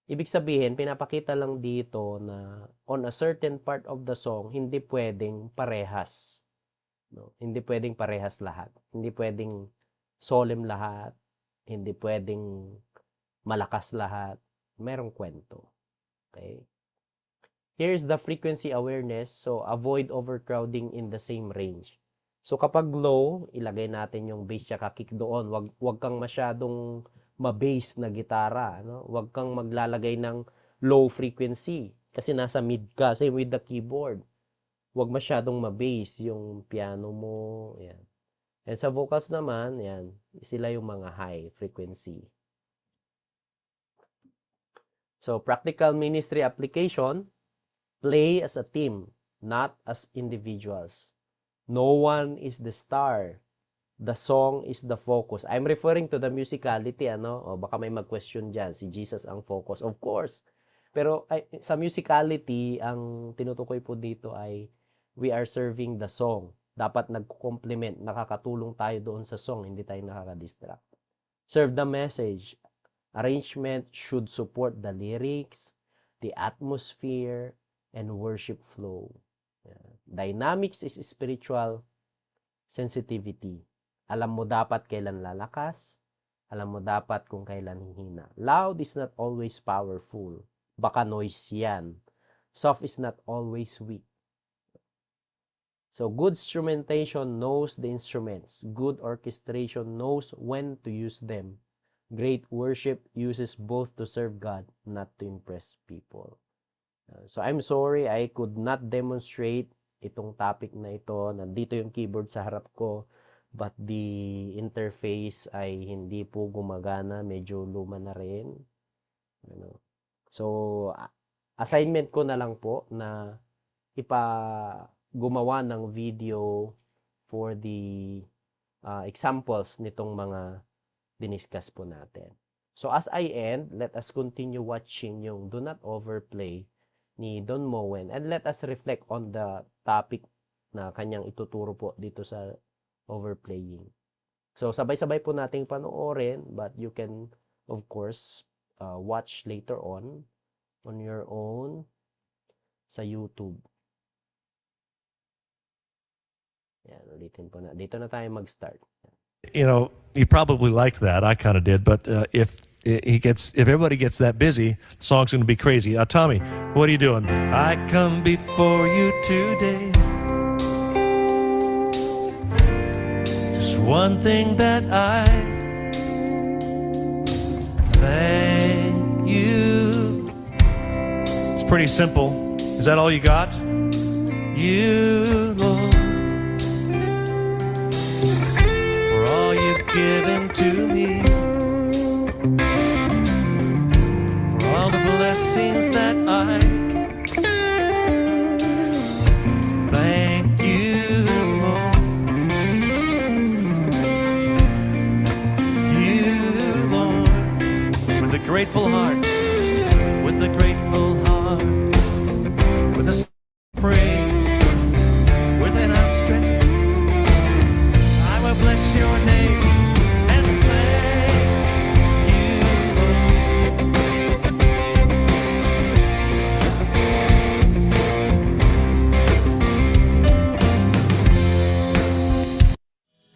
Ibig sabihin, pinapakita lang dito na on a certain part of the song, hindi pwedeng parehas. No? Hindi pwedeng parehas lahat. Hindi pwedeng solemn lahat. Hindi pwedeng malakas lahat. Merong kwento. Okay? Here's the frequency awareness. So, avoid overcrowding in the same range. So, kapag low, ilagay natin yung bass tsaka kick doon. Wag kang masyadong ma-bass na gitara. No? Wag kang maglalagay ng low frequency. Kasi nasa mid ka. Same with the keyboard. Wag masyadong ma-bass yung piano mo. Yan. And sa vocals naman, yan, sila yung mga high frequency. So, practical ministry application. Play as a team, not as individuals. No one is the star. The song is the focus. I'm referring to the musicality, ano? O baka may mag-question dyan, si Jesus ang focus. Of course. Pero sa musicality, ang tinutukoy po dito ay we are serving the song. Dapat nagko-complement, nakakatulong tayo doon sa song, hindi tayo nakaka-distract. Serve the message. Arrangement should support the lyrics, the atmosphere, and worship flow. Dynamics is spiritual sensitivity. Alam mo dapat kailan lalakas, alam mo dapat kung kailan hihina. Loud is not always powerful. Baka noise yan. Soft is not always weak. So, good instrumentation knows the instruments. Good orchestration knows when to use them. Great worship uses both to serve God, not to impress people. So, I'm sorry, I could not demonstrate itong topic na ito. Nandito yung keyboard sa harap ko, but the interface ay hindi po gumagana. Medyo luma na rin. So, assignment ko na lang po na gumawa ng video for the examples nitong mga diniscuss po natin. So, as I end, let us continue watching yung Do Not Overplay ni Don Moen and let us reflect on the topic na kanyang ituturo po dito sa overplaying. So, sabay-sabay po nating panoorin, but you can, of course, watch later on your own sa YouTube. Yan, ulitin po na. Dito na tayo mag-start. You know, you probably liked that. I kind of did, but if everybody gets that busy, the song's going to be crazy. Tommy, what are you doing? I come before you today. Just one thing that I thank you. It's pretty simple. Is that all you got? You, Lord. Given to me for all the blessings that I thank you, Lord. You, Lord, with a grateful heart, with a grateful heart, with a praise, with an outstretched, I will bless your name.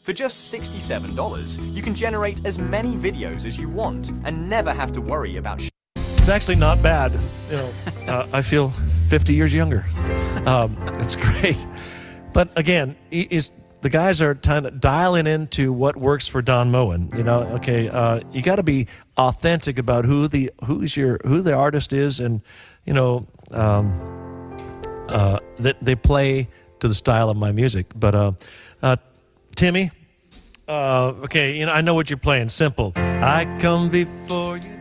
For just $67, you can generate as many videos as you want and never have to worry about It's actually not bad. You know, I feel 50 years younger. It's great. But again, the guys are kind of dialing into what works for Don Moen. You know, okay, you got to be authentic about who the artist is, and you know, that they play to the style of my music. But Timmy, okay, you know, I know what you're playing. Simple. I come before you.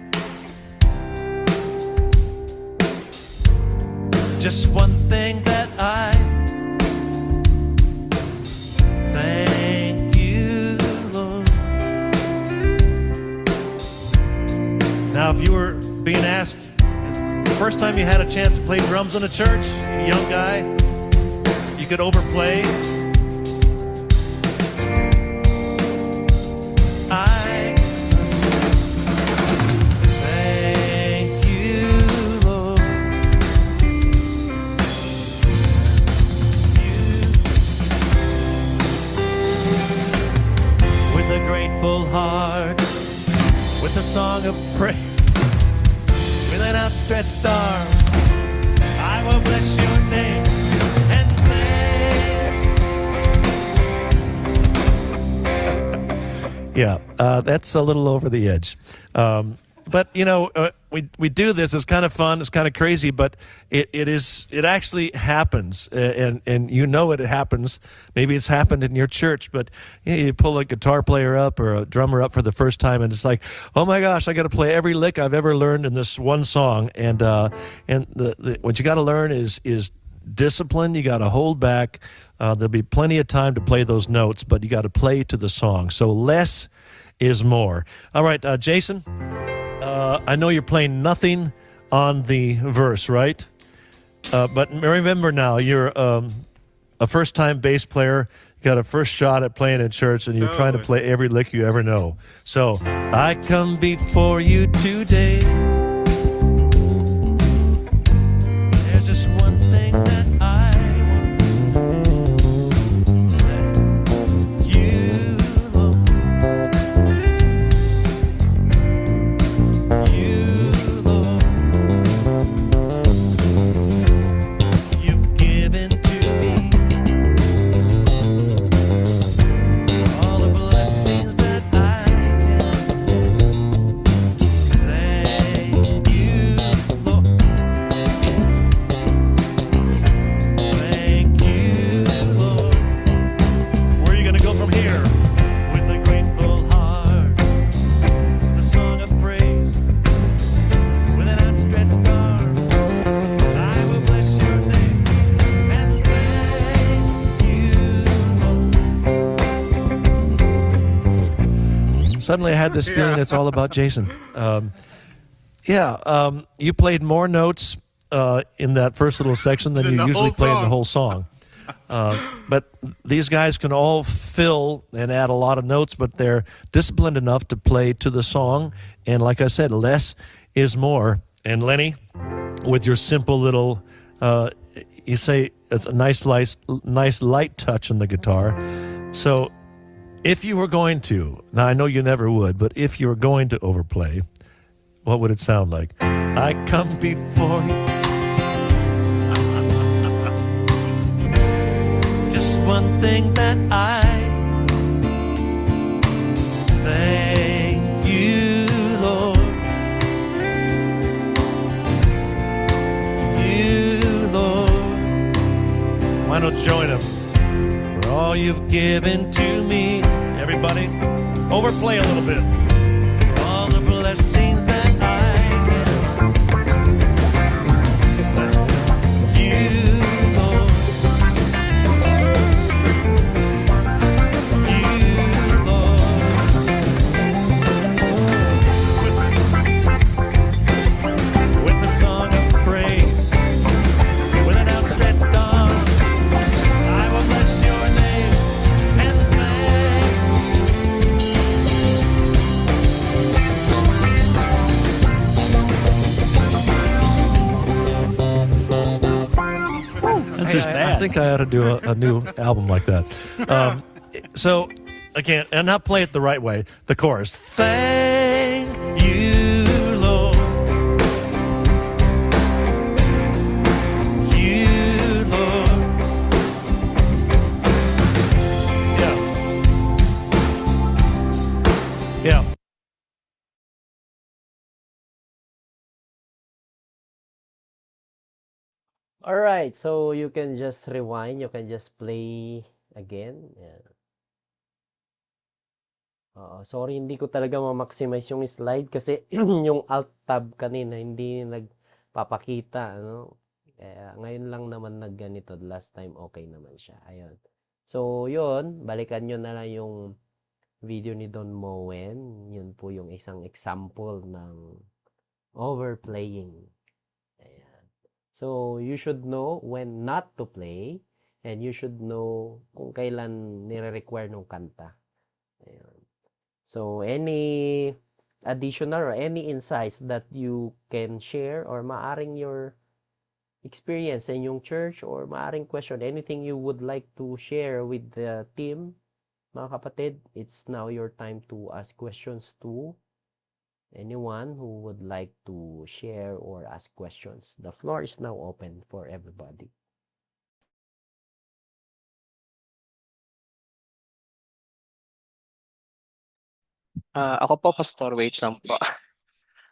Just one thing that I thank you, Lord. Now, if you were being asked, the first time you had a chance to play drums in a church, a young guy, you could overplay. I thank you, Lord. With a grateful heart, with a song of praise, with an outstretched arm, I will bless your name and thank. Yeah, that's a little over the edge. But you know, we do this. It's kind of fun. It's kind of crazy, but it actually happens, and you know it happens. Maybe it's happened in your church, but you pull a guitar player up or a drummer up for the first time, and it's like, oh my gosh, I got to play every lick I've ever learned in this one song. And what you got to learn is discipline. You got to hold back. There'll be plenty of time to play those notes, but you got to play to the song. So less is more. All right, Jason. I know you're playing nothing on the verse, right? But remember now, you're a first-time bass player. You got a first shot at playing in church, and you're trying to play every lick you ever know. So, I come before you today. There's just one thing that I want. You, Lord. You've given to me all the blessings that I can say. Thank you, Lord. Thank you, Lord. Where are you going to go from here? With a grateful heart, the song of praise. With an outstretched arm, I will bless your name and thank you, Lord. Suddenly I had this feeling it's all about Jason. You played more notes in that first little section than you usually play in the whole song. But these guys can all fill and add a lot of notes, but they're disciplined enough to play to the song. And like I said, less is more. And Lenny, with your simple little, you say it's a nice light touch on the guitar. So if you were going to, now I know you never would, but if you were going to overplay, what would it sound like? I come before you. Just one thing that I thank you, Lord. You, Lord. Why don't you join them? For all you've given to me. Everybody, overplay a little bit. For all the blessings that I get. You, Lord. With the song of praise, with an outstretched arm, I will bless your name and That's just bad. I think I ought to do a new album like that. So I can't, and not play it the right way. The chorus. Thank you, Lord. You, Lord. Yeah. Yeah. All right, so you can just rewind, you can just play again. Yan. Sorry, hindi ko talaga ma-maximize yung slide kasi yung alt tab kanina hindi nagpapakita, ano? Kaya ngayon lang naman nagganito. Last time okay naman siya. Ayun. So, yun, balikan nyo na lang yung video ni Don Moen. Yun po yung isang example ng overplaying. Ayan. So, you should know when not to play and you should know kung kailan nire-require ng kanta. Ayan. So, any additional or any insights that you can share or maaring your experience in yung church or maaring question, anything you would like to share with the team, mga kapatid, it's now your time to ask questions to anyone who would like to share or ask questions. The floor is now open for everybody. Ako po, Pastor, wait lang po.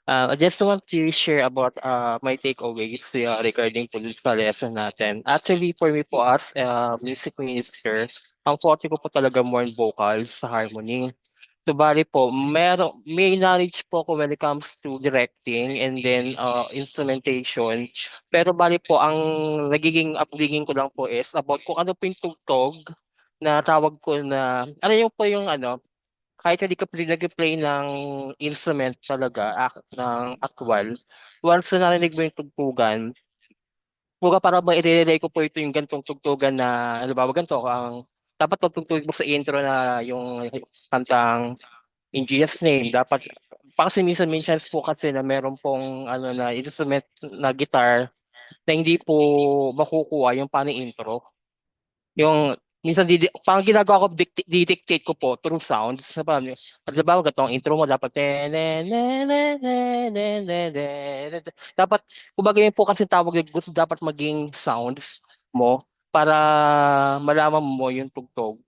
I just want to share about my takeaways regarding po dun sa lesson natin. Actually, for me po as a music minister, ang forte ko po talaga more on vocals sa harmony. So, bali po, may knowledge po ako when it comes to directing and then instrumentation. Pero bali po, ang nagiging upbringing ko lang po is about kung ano po yung tugtog na tawag ko na, ano yung po yung ano, kahit hindi ka nag-play ng instrument talaga, ng actual, once na narinig mo yung tugtugan, kumbaga para ba i-relay ko po ito yung gantong tugtugan na, ano ba, ganito, ang dapat tugtugtugin mo sa intro na yung kantang In Jesus' name, dapat, kasi minsan po kasi na meron pong ano na instrument na guitar na hindi po makukuha yung paano intro. Yung minsan parang ginagawa ko didictate ko po through sounds na parang halimbawa gatong intro mo dapat dapat kumbaga yun po kasi tawag ng gusto dapat maging sounds mo para malaman mo yung tugtog.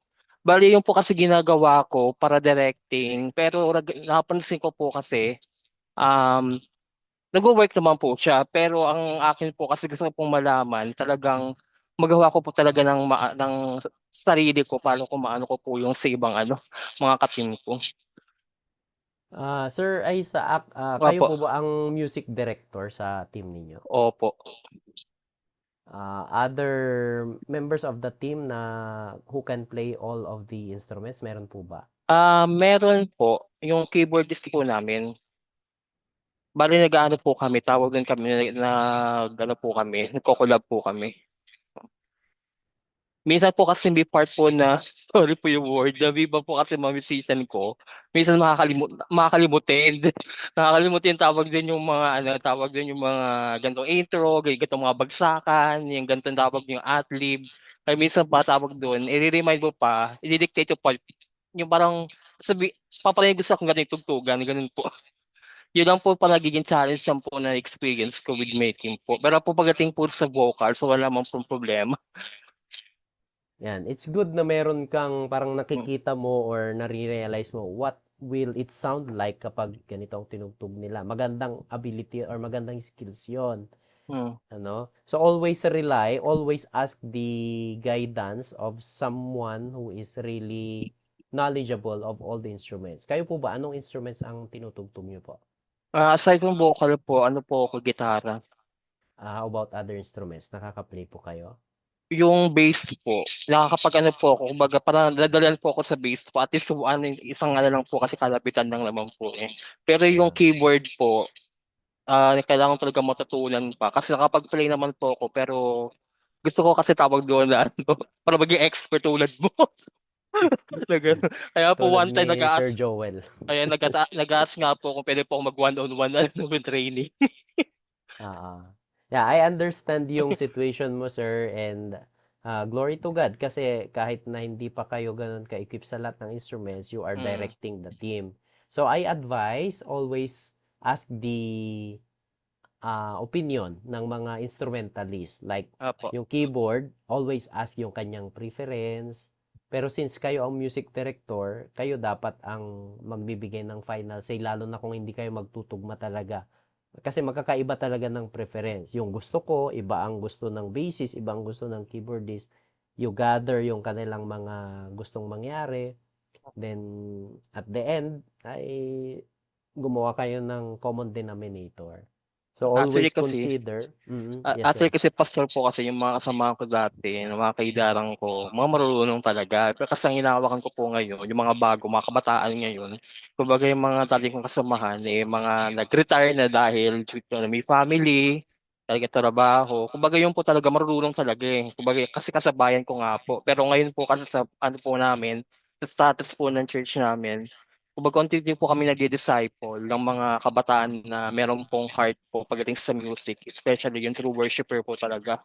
Bali yung po kasi ginagawa ko para directing pero napansin ko po kasi um nagwo-work naman po siya, pero ang akin po kasi gusto ko pong malaman, talagang magawa ko po talaga ng sarili ko, paano ko maano ko po yung sa ibang ano, mga ka-team ko. Sir Isaac, kayo Opo, po ba ang music director sa team ninyo? opo. Other members of the team na who can play all of the instruments, meron po ba? Meron po, yung keyboardist po namin, bali nag-ano po kami, tawag din kami ano po kami, nagko-collab po kami. Minsan po kasi may part po na, sorry po yung word, na iba po kasi mga musician ko, minsan makakalimutin. Nakakalimutin tawag din yung mga, ano, tawag din yung mga gantong intro, gantong mga bagsakan, yung gantong tawag yung ad-lib. Kaya minsan pa tawag doon, i-remind mo pa, i-dictate mo pa, yung parang, papalayin gusto akong ganun yung tugtugan, ganun po. Yun lang po palagiging challenge lang po na experience ko with making po. Pero po pagdating po sa vocal, so wala mang pong problema. Yan, it's good na meron kang parang nakikita mo or nare-realize mo what will it sound like kapag ganito ang tinugtog nila. Magandang ability or magandang skills 'yon. Hmm. Ano? So always ask the guidance of someone who is really knowledgeable of all the instruments. Kayo po ba, anong instruments ang tinutugtog niyo po? Aside from vocal po, ano po ako, gitara. How about other instruments? Nakaka-play po kayo? Yung bass po, nakakapag ano po ako, kumbaga parang dadalan po ako sa bass po. At least ano, isang ano lang po kasi kalabitan lang naman po eh. Pero yung keyboard po, kailangan talaga matutunan pa. Kasi nakapag-play naman po ako, pero gusto ko kasi tawag doon na ano, para maging expert tulad mo. Kaya po Tulad one time ni nag-ask, Sir Joel. kaya nag-ask nga po kung pwede po ako mag-one-on-one with training. Yeah, I understand yung situation mo, sir, and Glory to God kasi kahit na hindi pa kayo ganun ka-equip sa lahat ng instruments, you are Mm. directing the team. So I advise always ask the opinion ng mga instrumentalist. Like Opo. yung keyboard, always ask yung kanyang preference. Pero since kayo ang music director, kayo dapat ang magbibigay ng final say, lalo na kung hindi kayo magtutugma talaga. Kasi magkakaiba talaga ng preference. Yung gusto ko, iba ang gusto ng bassist, iba ang gusto ng keyboardist. You gather yung kanilang mga gustong mangyari. Then, at the end, ay gumawa kayo ng common denominator. So, Actually always kasi, consider. Yes, Actually sir. kasi pastor po kasi yung mga kasama ko dati, yung mga kaidarang ko, mga marunong talaga. Pero kasi ang hinahawakan ko po ngayon, yung mga bago, mga kabataan ngayon, kumbaga yung mga dati kong kasamahan, mga nag-retire na dahil may family, talaga trabaho. Kumbaga yun po talaga marunong talaga eh. Kumbaga kasi kasabayan ko nga po. Pero ngayon po kasi sa ano po namin, sa status po ng church namin, kumbaga unti-unti po kami nag-disciple ng mga kabataan na meron pong heart po pagdating sa music, especially yung true worshiper po talaga.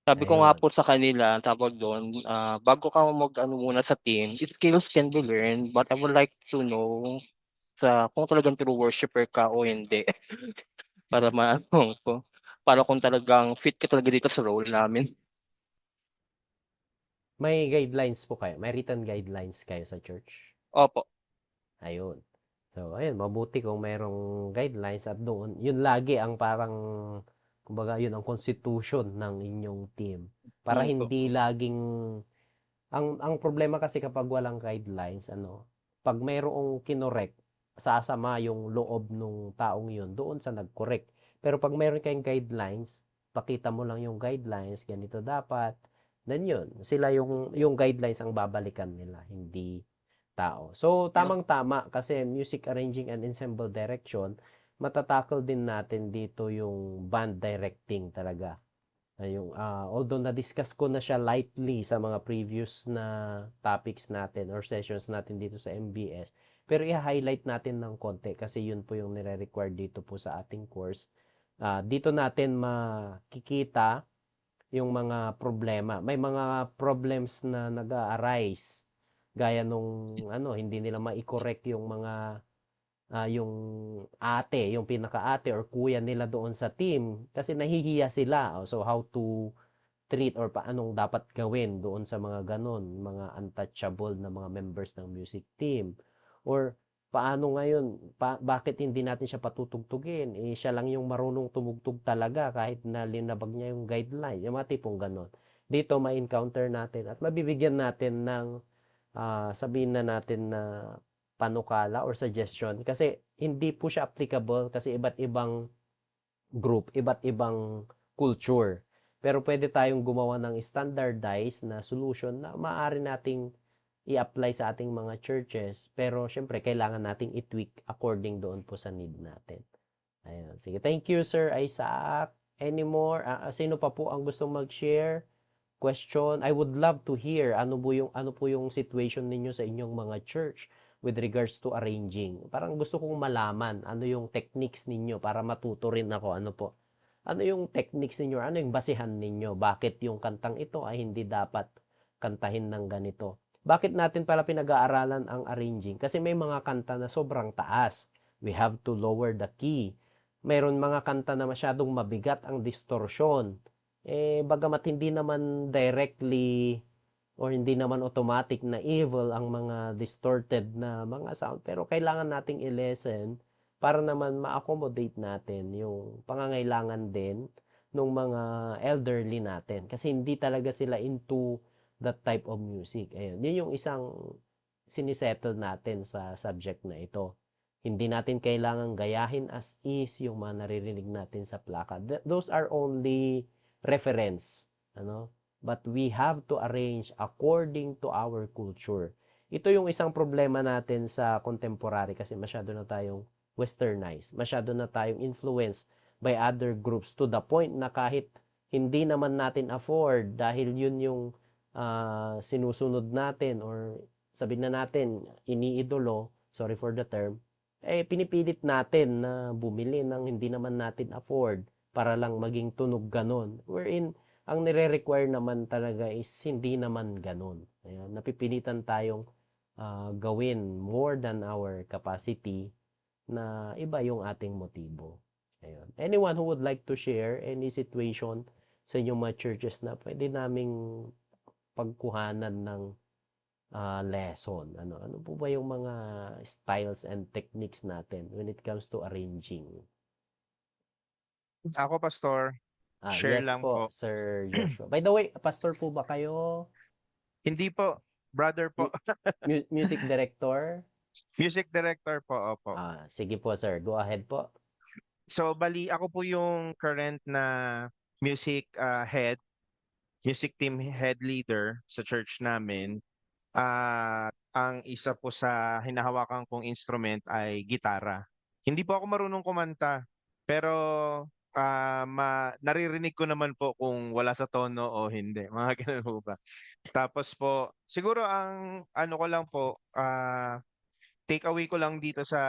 Sabi ko nga Ayun. po sa kanila, tawag doon, bago ka mag-ano muna sa team, skills can be learned, but I would like to know kung talagang true worshiper ka o hindi. Para maano ko. Para kung talagang fit ka talaga dito sa role namin. May guidelines po kayo. May written guidelines kayo sa church. Opo. Ayun. So, ayun, mabuti kung mayroong guidelines at doon, yun lagi ang parang, kumbaga, yun ang constitution ng inyong team. Para Po. hindi laging, ang problema kasi kapag walang guidelines, pag mayroong kinorek, sasama yung loob nung taong yun doon sa nag-correct. Pero pag mayroon kayong guidelines, pakita mo lang yung guidelines, ganito dapat, then yun, sila yung guidelines ang babalikan nila, hindi tao. So, tamang-tama kasi music arranging and ensemble direction, matatackle din natin dito yung band directing talaga. Although na-discuss ko na siya lightly sa mga previous na topics natin or sessions natin dito sa MBS, pero i-highlight natin ng konti kasi yun po yung nire-require dito po sa ating course. Dito natin makikita yung mga problema. May mga problems na nag-arise gaya nung hindi nila mai-correct yung mga yung yung pinaka-ate or kuya nila doon sa team kasi nahihiya sila. So how to treat or paanong dapat gawin doon sa mga ganon, mga untouchable na mga members ng music team. Or paano ngayon, bakit hindi natin siya patutugtugin? Siya lang yung marunong tumugtog talaga kahit na linabag niya yung guideline. Yung mga tipong ganon. Dito ma-encounter natin at mabibigyan natin ng sabihin na natin na panukala or suggestion kasi hindi po siya applicable kasi iba't ibang group, iba't ibang culture. Pero pwede tayong gumawa ng standardized na solution na maaari nating i-apply sa ating mga churches. Pero syempre, kailangan nating i-tweak according doon po sa need natin. Ayun. Sige, thank you, Sir Isaac. Any more? Sino pa po ang gustong mag-share? Question? I would love to hear ano po yung situation ninyo sa inyong mga church with regards to arranging. Parang gusto kong malaman ano yung techniques ninyo para matuto rin ako. Ano yung techniques ninyo? Ano yung basihan ninyo? Bakit yung kantang ito ay hindi dapat kantahin ng ganito? Bakit natin pala pinag-aaralan ang arranging? Kasi may mga kanta na sobrang taas. We have to lower the key. Mayroon mga kanta na masyadong mabigat ang distortion. Bagamat hindi naman directly or hindi naman automatic na evil ang mga distorted na mga sound, pero kailangan nating i-lessen para naman ma-accommodate natin yung pangangailangan din ng mga elderly natin kasi hindi talaga sila into that type of music. Ayun, yun yung isang sinisettle natin sa subject na ito. Hindi natin kailangan gayahin as is yung mga naririnig natin sa plaka. Those are only reference, but we have to arrange according to our culture. Ito yung isang problema natin sa contemporary kasi masyado na tayong westernized, masyado na tayong influenced by other groups to the point na kahit hindi naman natin afford dahil yun yung sinusunod natin or sabihin na natin iniidolo, sorry for the term, pinipilit natin na bumili ng hindi naman natin afford para lang maging tunog ganon. Wherein, Ang nire-require naman talaga is hindi naman gano'n. Ayan, napipilitan tayong gawin more than our capacity na iba yung ating motibo. Ayun. Anyone who would like to share any situation sa inyong mga churches na pwede naming pagkuhanan ng lesson? Ano po ba yung mga styles and techniques natin when it comes to arranging? Ako, Pastor, share Yes lang po, po. Sir Joshua. By the way, pastor po ba kayo? Hindi po, brother po. Music director? Music director po, opo. Sige po, sir. Go ahead po. So, bali, ako po yung current na music head, music team head leader sa church namin. At ang isa po sa hinahawakan kong instrument ay gitara. Hindi po ako marunong kumanta, pero naririnig ko naman po kung wala sa tono o hindi. Mga ganun po ba. Tapos po, siguro ang ano ko lang po, take away ko lang dito sa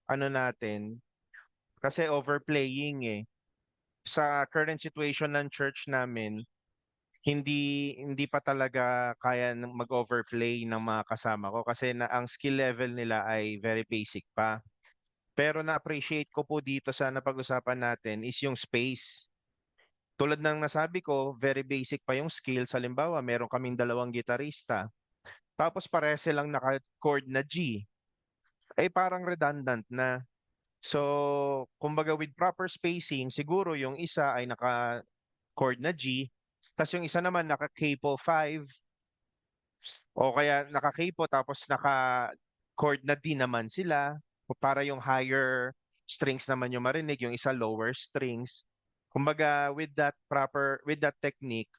ano natin, kasi overplaying eh. Sa current situation ng church namin, hindi pa talaga kaya mag-overplay ng mga kasama ko kasi ang skill level nila ay very basic pa. Pero na-appreciate ko po dito sa napag-usapan natin is yung space. Tulad ng nasabi ko, very basic pa yung skills. Halimbawa, meron kaming dalawang gitarista. Tapos pareho silang naka-chord na G. Eh parang redundant na. So, kumbaga with proper spacing, siguro yung isa ay naka-chord na G, tapos yung isa naman naka-capo 5, o kaya naka-capo tapos naka-chord na D naman sila, para yung higher strings naman yung marinig, yung isa lower strings. Kumbaga with that technique,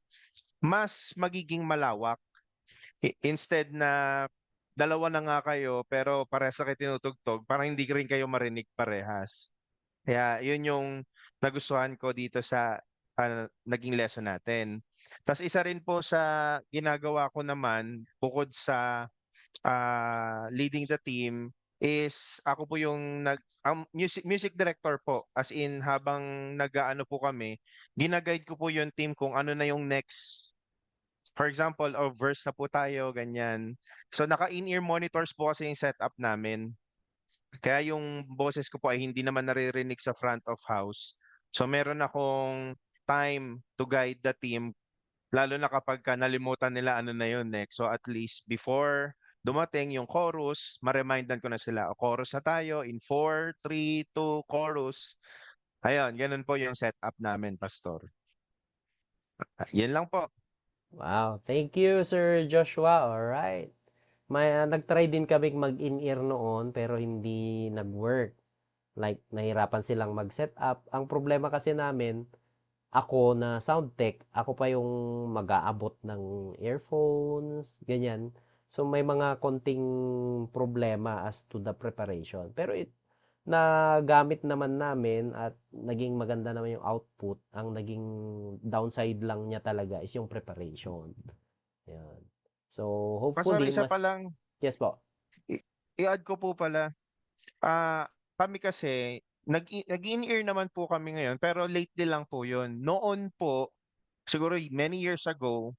mas magiging malawak. Instead na dalawa na nga kayo pero parehas na kayo tinutugtog, parang hindi rin kayo marinig parehas. Kaya yun yung nagustuhan ko dito sa naging lesson natin. Tapos isa rin po sa ginagawa ko naman, bukod sa leading the team, is ako po yung ang music director po. As in, habang nag-aano po kami, ginaguide ko po yung team kung ano na yung next. For example, verse na po tayo, ganyan. So naka-in-ear monitors po kasi yung setup namin. Kaya yung boses ko po ay hindi naman naririnig sa front of house. So meron akong time to guide the team, lalo na kapag nalimutan nila ano na yun next. So at least before dumating yung chorus, ma-remindan ko na sila, o chorus na tayo, in 4, 3, 2, chorus. Ayun, ganun po yung setup namin, Pastor. Yan lang po. Wow, thank you, Sir Joshua. Alright. Nag-try din kaming mag-in-ear noon pero hindi nag-work. Like, nahirapan silang mag-set up. Ang problema kasi namin, ako na sound tech, ako pa yung mag-aabot ng earphones, ganyan. So, may mga konting problema as to the preparation. Pero nagamit naman namin at naging maganda naman yung output. Ang naging downside lang niya talaga is yung preparation. Yan. So, Pastor, hopefully, isa pa lang, Yes po. i-add ko po pala, kami kasi, nag-in-ear naman po kami ngayon, pero lately lang po yun. Noon po, siguro many years ago,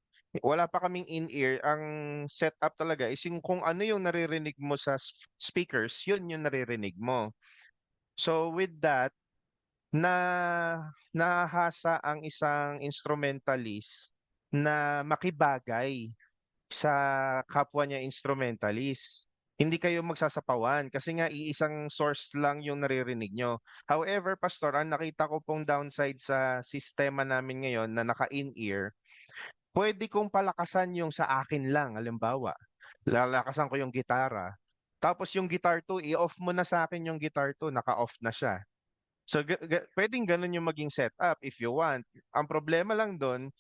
wala pa kaming in-ear. Ang setup talaga is yung kung ano yung naririnig mo sa speakers, yun yung naririnig mo. So with that, nahasa ang isang instrumentalist na makibagay sa kapwa niya instrumentalist. Hindi kayo magsasapawan kasi nga iisang source lang yung naririnig nyo. However, Pastor, ang nakita ko pong downside sa sistema namin ngayon na naka-in-ear, pwede kong palakasan yung sa akin lang, halimbawa. Lalakasan ko yung gitara. Tapos yung guitar 2, i-off mo na sa akin yung guitar 2, naka-off na siya. So, pwedeng ganun yung maging setup if you want. Ang problema lang doon,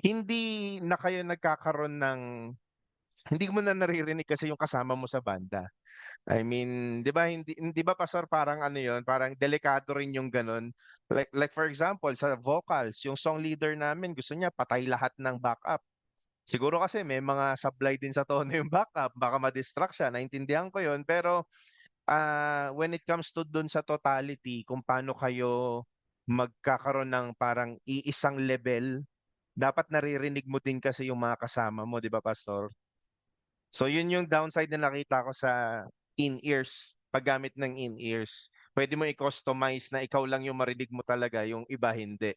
hindi na kayo nagkakaroon ng, hindi mo na naririnig kasi yung kasama mo sa banda. I mean, 'di ba hindi ba Pastor, parang ano 'yon, parang delikado rin yung ganun. Like for example, sa vocals, yung song leader namin gusto niya patay lahat ng backup. Siguro kasi may mga sablay din sa tono yung backup, baka ma-distract siya, naintindihan ko 'yon, pero when it comes to dun sa totality, kung paano kayo magkakaroon ng parang iisang level dapat naririnig mo din kasi yung mga kasama mo, di ba, Pastor? So yun yung downside na nakita ko sa in-ears, paggamit ng in-ears. Pwede mo i-customize na ikaw lang yung marinig mo talaga, yung iba hindi.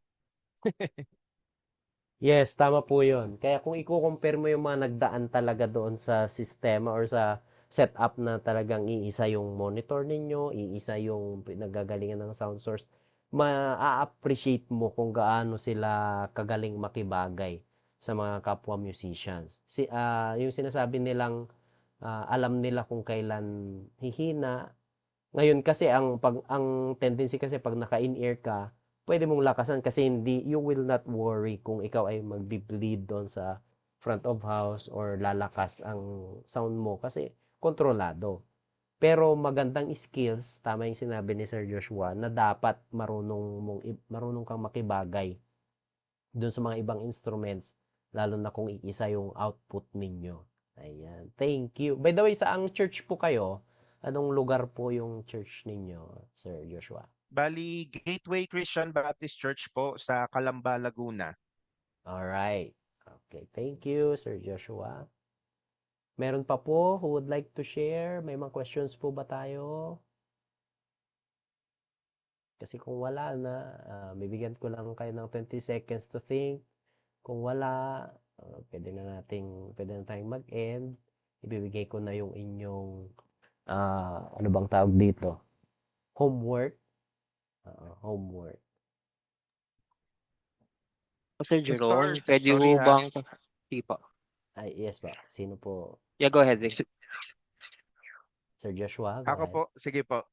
Yes, tama po yun. Kaya kung i-compare mo yung mga nagdaan talaga doon sa sistema or sa setup na talagang iisa yung monitor ninyo, iisa yung pinagagalingan ng sound source, ma-appreciate mo kung gaano sila kagaling makibagay sa mga kapwa musicians. Yung sinasabi nilang alam nila kung kailan hihina. Ngayon kasi ang tendency kasi pag naka-in-ear ka, pwede mong lakasan kasi hindi you will not worry kung ikaw ay magbi-bleed doon sa front of house or lalakas ang sound mo kasi kontrolado. Pero magandang skills, tama yung sinabi ni Sir Joshua, na dapat marunong kang makibagay doon sa mga ibang instruments, lalo na kung iisa yung output ninyo. Ayan. Thank you. By the way, saang church po kayo? Anong lugar po yung church ninyo, Sir Joshua? Bali, Gateway Christian Baptist Church po sa Calamba, Laguna. Alright. Okay. Thank you, Sir Joshua. Meron pa po who would like to share? May mga questions po ba tayo? Kasi kung wala na, bibigyan ko lang kayo ng 20 seconds to think. Kung wala, pwede na tayong mag-end. Ibibigay ko na yung inyong, ano bang tawag dito? Homework. Homework. Sir Pastor, Jerome, pwede sorry ho ha. bang... Sige po. Ay, yes ba? Sino po? Yeah, go ahead. Vic. Sir Joshua, go Ako ahead. po, sige po.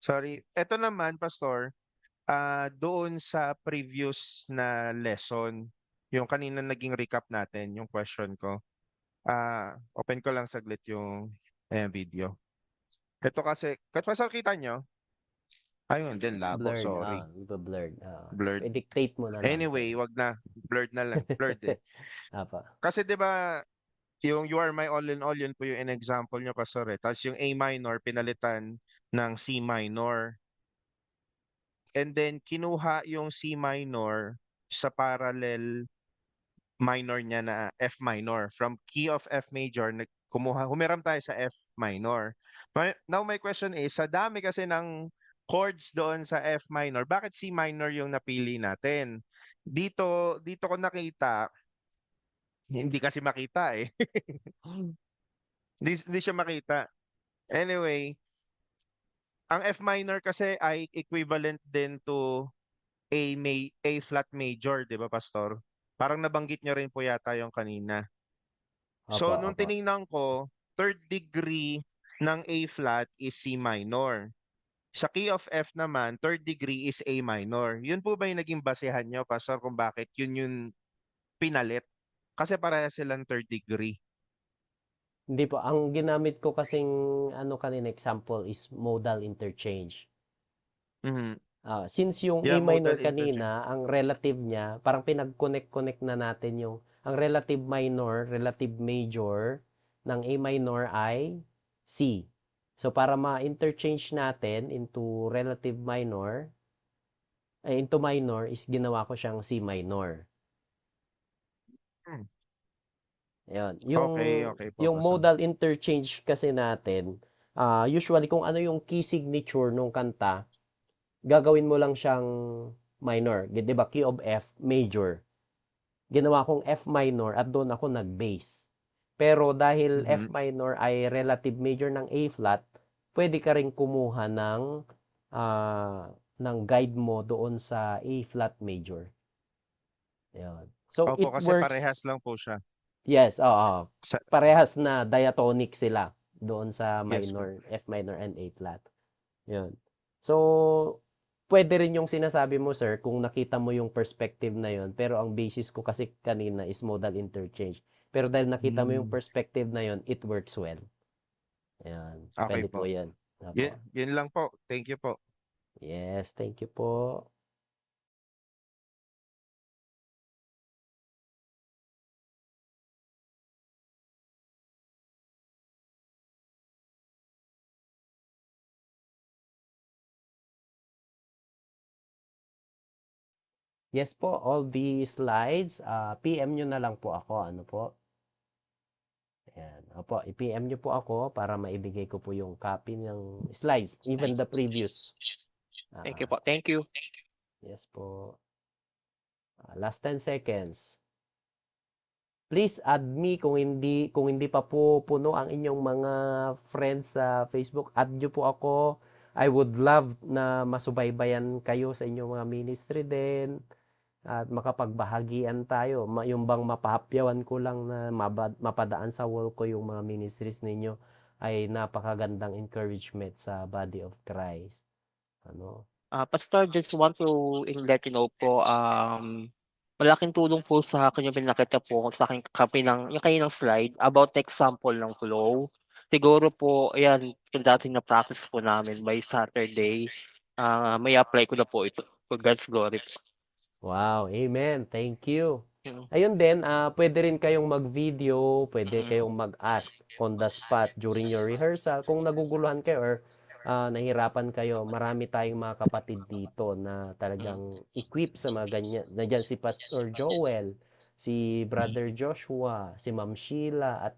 Sorry. Ito naman, Pastor, doon sa previous na lesson, yung kanina naging recap natin, yung question ko. Open ko lang saglit yung video. Ito kasi, Pastor, kita nyo? Ayun, din labo, Blurred. sorry. Blurred. Blurred. I-dictate mo na lang, Anyway, sir. wag na. Blurred na lang. Blurred eh. Apa. Kasi 'di ba yung You Are My All in All, yun po yung in-example nyo, Pastor eh. Tapos yung A minor, pinalitan ng C minor. And then, kinuha yung C minor sa parallel minor niya na F minor. From key of F major, humiram tayo sa F minor. Now, my question is, sa dami kasi ng chords doon sa F minor, bakit C minor yung napili natin? Dito ko nakita, hindi kasi makita eh. Hindi siya makita. Anyway, ang F minor kasi ay equivalent din to A flat major, 'di ba, Pastor? Parang nabanggit niyo rin po yata yung kanina. Apa, So nung apa. tiningnan ko, third degree ng A flat is C minor. Sa key of F naman, third degree is A minor. Yun po ba yung naging basehan nyo, Pastor, kung bakit yun yung pinalit? Kasi pareha silang third degree. Hindi po. Ang ginamit ko kasing kanina example is modal interchange. Mhm. Since yung A Yeah, minor modal interchange. kanina, ang relative niya, parang pinag-connect na natin ang relative minor, relative major ng A minor ay C. So, para ma-interchange natin into relative minor, into minor, is ginawa ko siyang C minor. Hmm. Ayun. Okay po, Yung Pastor. modal interchange kasi natin, usually kung ano yung key signature nung kanta, gagawin mo lang siyang minor. 'Di ba? Key of F, major. Ginawa kong F minor at doon ako nag-bass. Pero dahil F Mhm. minor ay relative major ng A flat, pwede ka ring kumuha ng guide mo doon sa A flat major. Ayun. So Opo, it kasi parehas works. lang po siya. Yes, oo. Sa, Parehas na diatonic sila doon sa yes po. minor, F minor and A flat. 'Yun. So, pwede rin yung sinasabi mo, sir, kung nakita mo yung perspective na 'yon, pero ang basis ko kasi kanina is modal interchange. Pero dahil nakita mo yung Hmm. perspective na 'yon, it works well. Ayan. Okay Pwede po po. 'yan. Yun, Opo. yun lang po. Thank you po. Yes, thank you po. Yes po, all the slides, PM nyo na lang po ako. Ano po? Ayan. Opo, i-PM nyo po ako para maibigay ko po yung copy ng slides, even the previous. Thank you Ah, po. Thank you. yes po. Last 10 seconds. Please add me kung hindi pa po puno ang inyong mga friends sa Facebook, add nyo po ako. I would love na masubaybayan kayo sa inyong mga ministry din at makapagbahagian tayo. Yung bang mapahapyawan ko lang na mapadaan sa wall ko yung mga ministries ninyo ay napakagandang encouragement sa body of Christ. Ano? Pastor, just want to let you know po, malaking tulong po sa akin yung pinakita po sa akin yung kaninang slide about the example ng flow. Siguro po, ayan, yung dati na practice po namin by Saturday, may apply ko na po ito for God's glory po. Wow, amen. Thank you. Mm. Ayun din, pwede rin kayong mag-video, pwede Mm. kayong mag-ask on the spot during your rehearsal. Kung naguguluhan kayo or nahirapan kayo, marami tayong mga kapatid dito na talagang equip sa mga ganyan. Nandiyan si Pastor Joel, si Brother Joshua, si Ma'am Sheila, at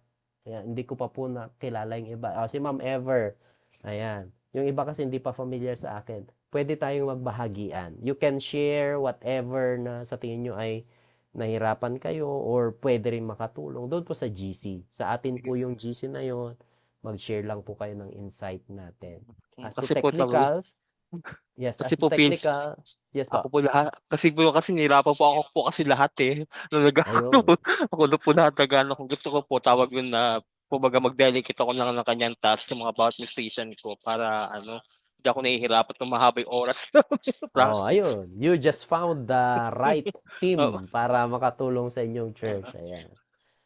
ayan, hindi ko pa po nakilala yung iba. Si Ma'am Ever. Ayan. Yung iba kasi hindi pa familiar sa akin. Pwede tayong magbahagian. You can share whatever na sa tingin nyo ay nahirapan kayo or pwede rin makatulong doon po sa GC. Sa atin po yung GC na yon, mag-share lang po kayo ng insight natin. As to Kasi po, technicals, yes, as kasi to po, Pins, technical, yes ako po. po lahat, kasi nahirapan po ako po kasi lahat nung Ayun. ako na po lahat kung gusto ko po tawag yun na, kumbaga mag-delegate ako lang ng kanyang task sa mga bawat musician ko para hindi ako nahihirapan ng mahabang oras sa Oh, practice. ayun. You just found the right Oo. team para makatulong sa inyong church. Ayan.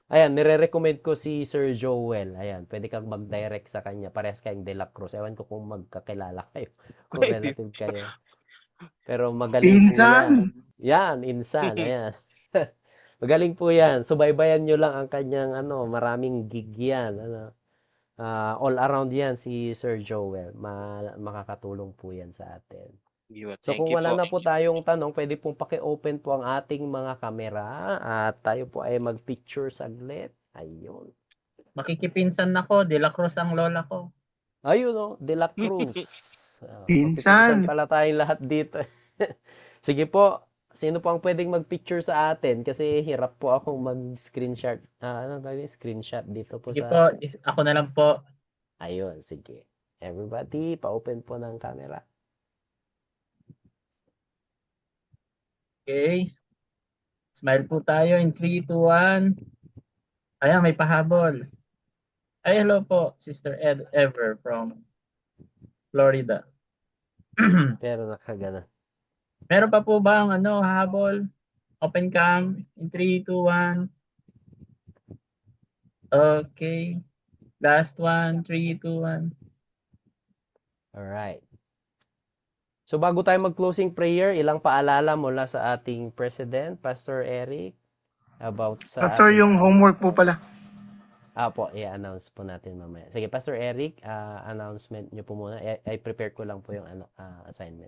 Ayan, nire-recommend ko si Sir Joel. Ayan, pwede kang mag-direct sa kanya. Parehas kayong De La Cruz. Ewan ko kung magkakilala kayo. Kung Pwede. relative kayo. Pero magaling po yan. Yan, insan. Ayan. Magaling po yan. Subaybayan nyo lang ang kanyang maraming gig yan. All around yan si Sir Joel. Makakatulong po yan sa atin. So Thank kung you wala po. na po tayong tanong, pwede pong paki-open po ang ating mga kamera at tayo po ay mag-picture saglit. Ayun. Makikipinsan ako, De La Cruz ang lola ko. Ayun o, De La Cruz. Pinsan. Pala tayong lahat dito. Sige po, sino po ang pwedeng mag-picture sa atin? Kasi hirap po akong mag-screenshot. Screenshot dito po Sige sa... po, ako na lang po. Ayun, sige. Everybody, pa-open po ng camera. Okay. Smile po tayo in 3, 2, 1. Ayan, may pahabol. Ay, hello po, Sister Ever from Florida. Pero nakagana. Meron pa po bang habol? Open cam in 3, 2, 1. Okay. Last one, 3, 2, 1. Alright. So bago tayo mag-closing prayer, ilang paalala mula sa ating President, Pastor Eric, about sa Pastor, ating... yung homework po pala. po, i-announce po natin mamaya. Sige, Pastor Eric, announcement nyo po muna. I-prepare ko lang po yung assignment.